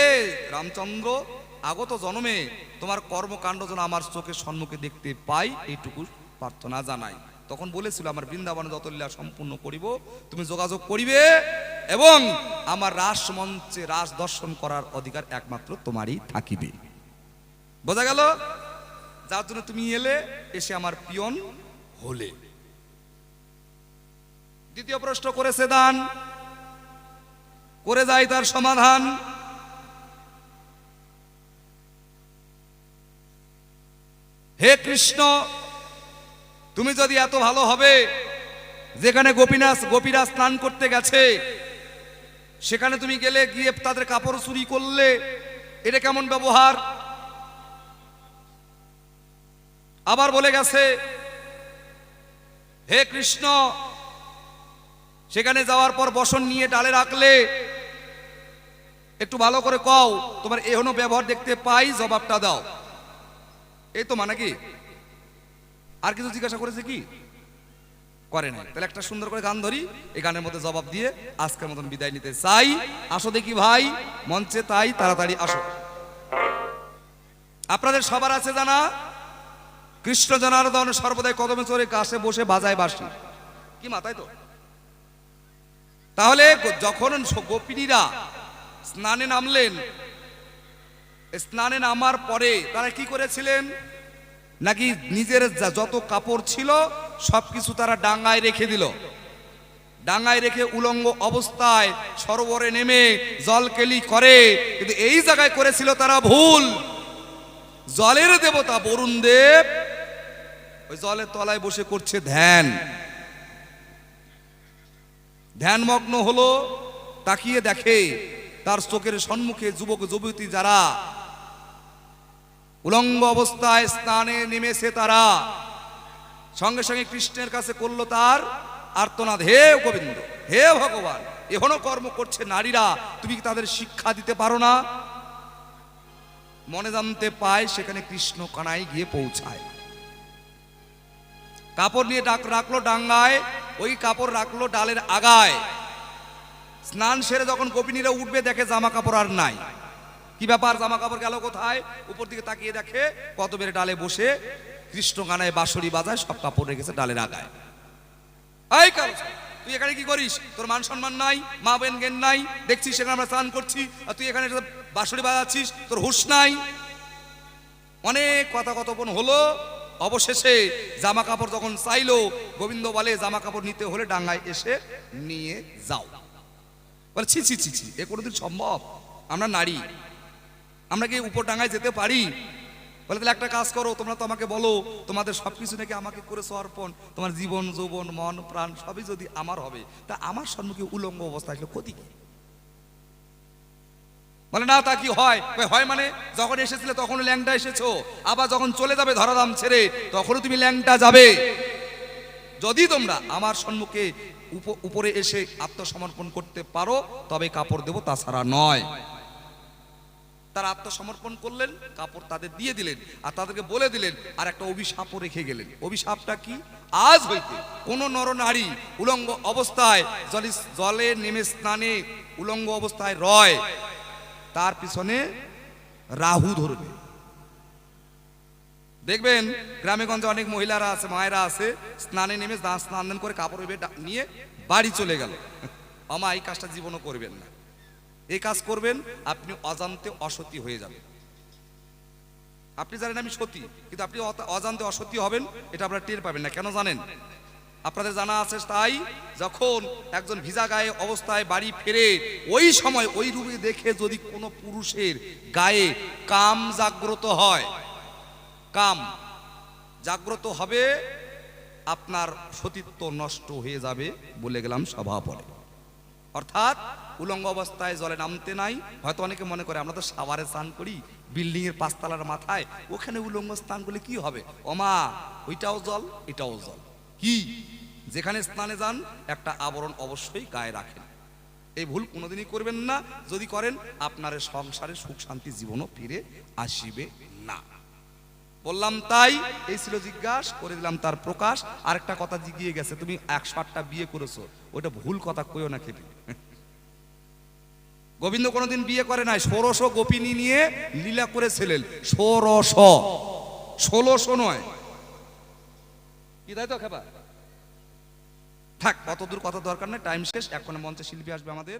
রামচন্দ্র, আগত জন্মে তোমার কর্মকাণ্ড যেন আমার চোখের সম্মুখে দেখতে পাই, এইটুকু প্রার্থনা জানাই। তখন বলেছিল, আমার বৃন্দাবন যত লীলা সম্পূর্ণ করিব, তুমি যোগাযোগ করিবে এবং আমার রাস মঞ্চে রাস দর্শন করার অধিকার একমাত্র তোমারই থাকিবে। বোঝা গেল? যার জন্য তুমি এলে, এসে আমার পিয়ন হলে। দ্বিতীয় প্রশ্ন করেছে দান, করে যায় তার সমাধান। হে কৃষ্ণ, তুমি যদি এত ভালো হবে, যেখানে গোপীরা স্নান করতে গেছে, সেখানে তুমি গেলে গিয়ে তাদের কাপড় চুরি করলে, এটা কেমন ব্যবহার? আবার বলে গেছে, হে কৃষ্ণ, সেখানে যাওয়ার পর বসন নিয়ে ডালে রাখলে, একটু ভালো করে কও, তোমার এহনো ব্যবহার দেখতে পাই, জবাবটা দাও। এই তো মানে কি? আর কিছু জিজ্ঞাসা করেছে কি? করে নাই। তাহলে একটা সুন্দর করে গান ধরি, এই গানের মধ্যে জবাব দিয়ে আজকের মতন বিদায় নিতে চাই। আসো দেখি ভাই মঞ্চে, তাই তাড়াতাড়ি আসো। আপনাদের সবার আছে জানা, কৃষ্ণ জনার্দন সর্বদাই কদমে চড়ে গাছে বসে বাজায় বাঁশি, কি মাথায় তো? তাহলে যখন গোপিনীরা স্নানে নামলেন, স্নানে নামার পরে তারা কি করেছিলেন? নাকি নিজের যত কাপড় ছিল সবকিছু তারা ডাঙ্গায় রেখে দিল। ডাঙ্গায় রেখে উলঙ্গ অবস্থায় সরোবরে নেমে জলকেলি করে, কিন্তু এই জায়গায় করেছিল তারা ভুল। জলের দেবতা বরুণ দেব ওই জলের তলায় বসে করছে ধ্যান। ধ্যানমগ্ন হলো, তাকিয়ে দেখে তার চোখের সম্মুখে যুবক যুবতী যারা উলঙ্গ অবস্থায় স্নানে নেমেছে, তারা সঙ্গে সঙ্গে কৃষ্ণের কাছে করলো তার আর্তনাদ, হে গোবিন্দ, হে ভগবান, এখনো কর্ম করছে নারীরা, তুমি কি তাদের শিক্ষা দিতে পারো না? মনে জানতে পায়, সেখানে কৃষ্ণ কানাই গিয়ে পৌঁছায়। কাপড় নিয়ে রাখলো ডাঙ্গায়, ওই কাপড় রাখলো ডালের আগায়। স্নান সেরে যখন গোপিনীরা উঠবে, দেখে জামা কাপড় আর নাই। কি ব্যাপার, জামা কাপড় গেল কোথায়? উপর দিকে তাকিয়ে দেখে কদমের ডালে বসে কৃষ্ণ গানায় বাঁশরি বাজায়, সব কাপড় রেখেছে ডালের আগায়। এই কাল, তুই এখানে কি করিস? তোর মান সম্মান নাই, মা বোন জ্ঞান নাই, দেখছিস সেখানে আমরা স্নান করছি, আর তুই এখানে বাঁশরি বাজাচ্ছিস, তোর হুঁশ নাই। অনেক কথা কথোপন হলো, অবশেষে জামা কাপড় যখন চাইলো, গোবিন্দ বলে, জামা কাপড় নিতে হলে ডাঙ্গায় এসে নিয়ে যাও। বলে, ছি ছি ছি ছি, এ কোনোদিন সম্ভব? আমরা নারী, আমরা কি উপর ডাঙ্গায় যেতে পারি? বলে, তাহলে একটা কাজ করো, তোমরা তো আমাকে বলো, তোমাদের সবকিছু নাকি আমাকে করেছো অর্পণ, তোমার জীবন যৌবন মন প্রাণ সবই যদি আমার হবে, তা আমার সম্মুখে উলঙ্গ অবস্থা আসলে ক্ষতি কি? বলে, না তা কি হয়? হয় মানে, যখন এসেছিলে তখন ল্যাংটা এসেছো, আবার যখন চলে যাবে ধরাধাম ছেড়ে, তখনও তুমি ল্যাংটা যাবে। যদি তোমরা আমার সম্মুখে উপরে এসে আত্মসমর্পণ করতে পারো, তবে কাপড় দেব, তাছাড়া নয়। তারা আত্মসমর্পণ করলেন, কাপড় তাদের দিয়ে দিলেন, আর তাদেরকে বলে দিলেন, আর একটা অভিশাপও রেখে গেলেন। অভিশাপটা কি? আজ হইতে কোন নরনারী উলঙ্গ অবস্থায় জলে নেমে স্নানে উলঙ্গ অবস্থায় রয়, তার পিছনে রাহু ধরবে। দেখবেন গ্রামে গঞ্জে অনেক মহিলারা আছে, মায়েরা আছে, স্নানে নেমে স্নান দান করে কাপড় নিয়ে বাড়ি চলে গেল। আমা এই কাজটা জীবনও করবেন না। এই কাজ করবেন, আপনি অজান্তে অসতী হয়ে যাবেন। আপনি জানেন আমি সতী, কিন্তু আপনি অজান্তে অসতী হবেন, এটা আপনারা টের পাবেন না। কেন জানেন? আপনাদের জানা আছে তাই, যখন একজন ভিজা গায়ে অবস্থায় বাড়ি ফেরে, ওই সময় ওই রূপে দেখে যদি কোনো পুরুষের গায়ে কাম জাগ্রত হয়, কাম জাগ্রত হবে, আপনার সতীত্ব নষ্ট হয়ে যাবে বলে গেলাম সভা পরে। অর্থাৎ উলঙ্গ অবস্থায় জলে নামতে নাই। হয়তো অনেকে মনে করে আমরা তো সাভারে স্নান করি, বিল্ডিং এর পাঁচতলার মাথায়, ওখানে উলঙ্গ স্নান করলে কি হবে? ওমা, ওইটাও জল এটাও জল। কি, যেখানে স্নানে যান একটা আবরণ অবশ্যই গায়ে রাখেন। এই ভুল কোনোদিনই করবেন না। যদি করেন আপনার সংসারে সুখ শান্তি জীবনও ফিরে আসিবে না। বললাম তাই, এই ছিল জিজ্ঞাসা করে দিলাম তার প্রকাশ। আরেকটা কথা জিগিয়ে গেছে, তুমি 108টা বিয়ে করেছো, ওটা ভুল কথা কইও না খেপি। গোবিন্দ কোনোদিন বিয়ে করে নাই, 1600 গোপিনী নিয়ে লীলা করেছিলেন। 1600 নয়, কি তাই তো খেপা? থাক, কত দূর কথা দরকার নেই, টাইম শেষ। এখন মঞ্চে শিল্পী আসবে আমাদের।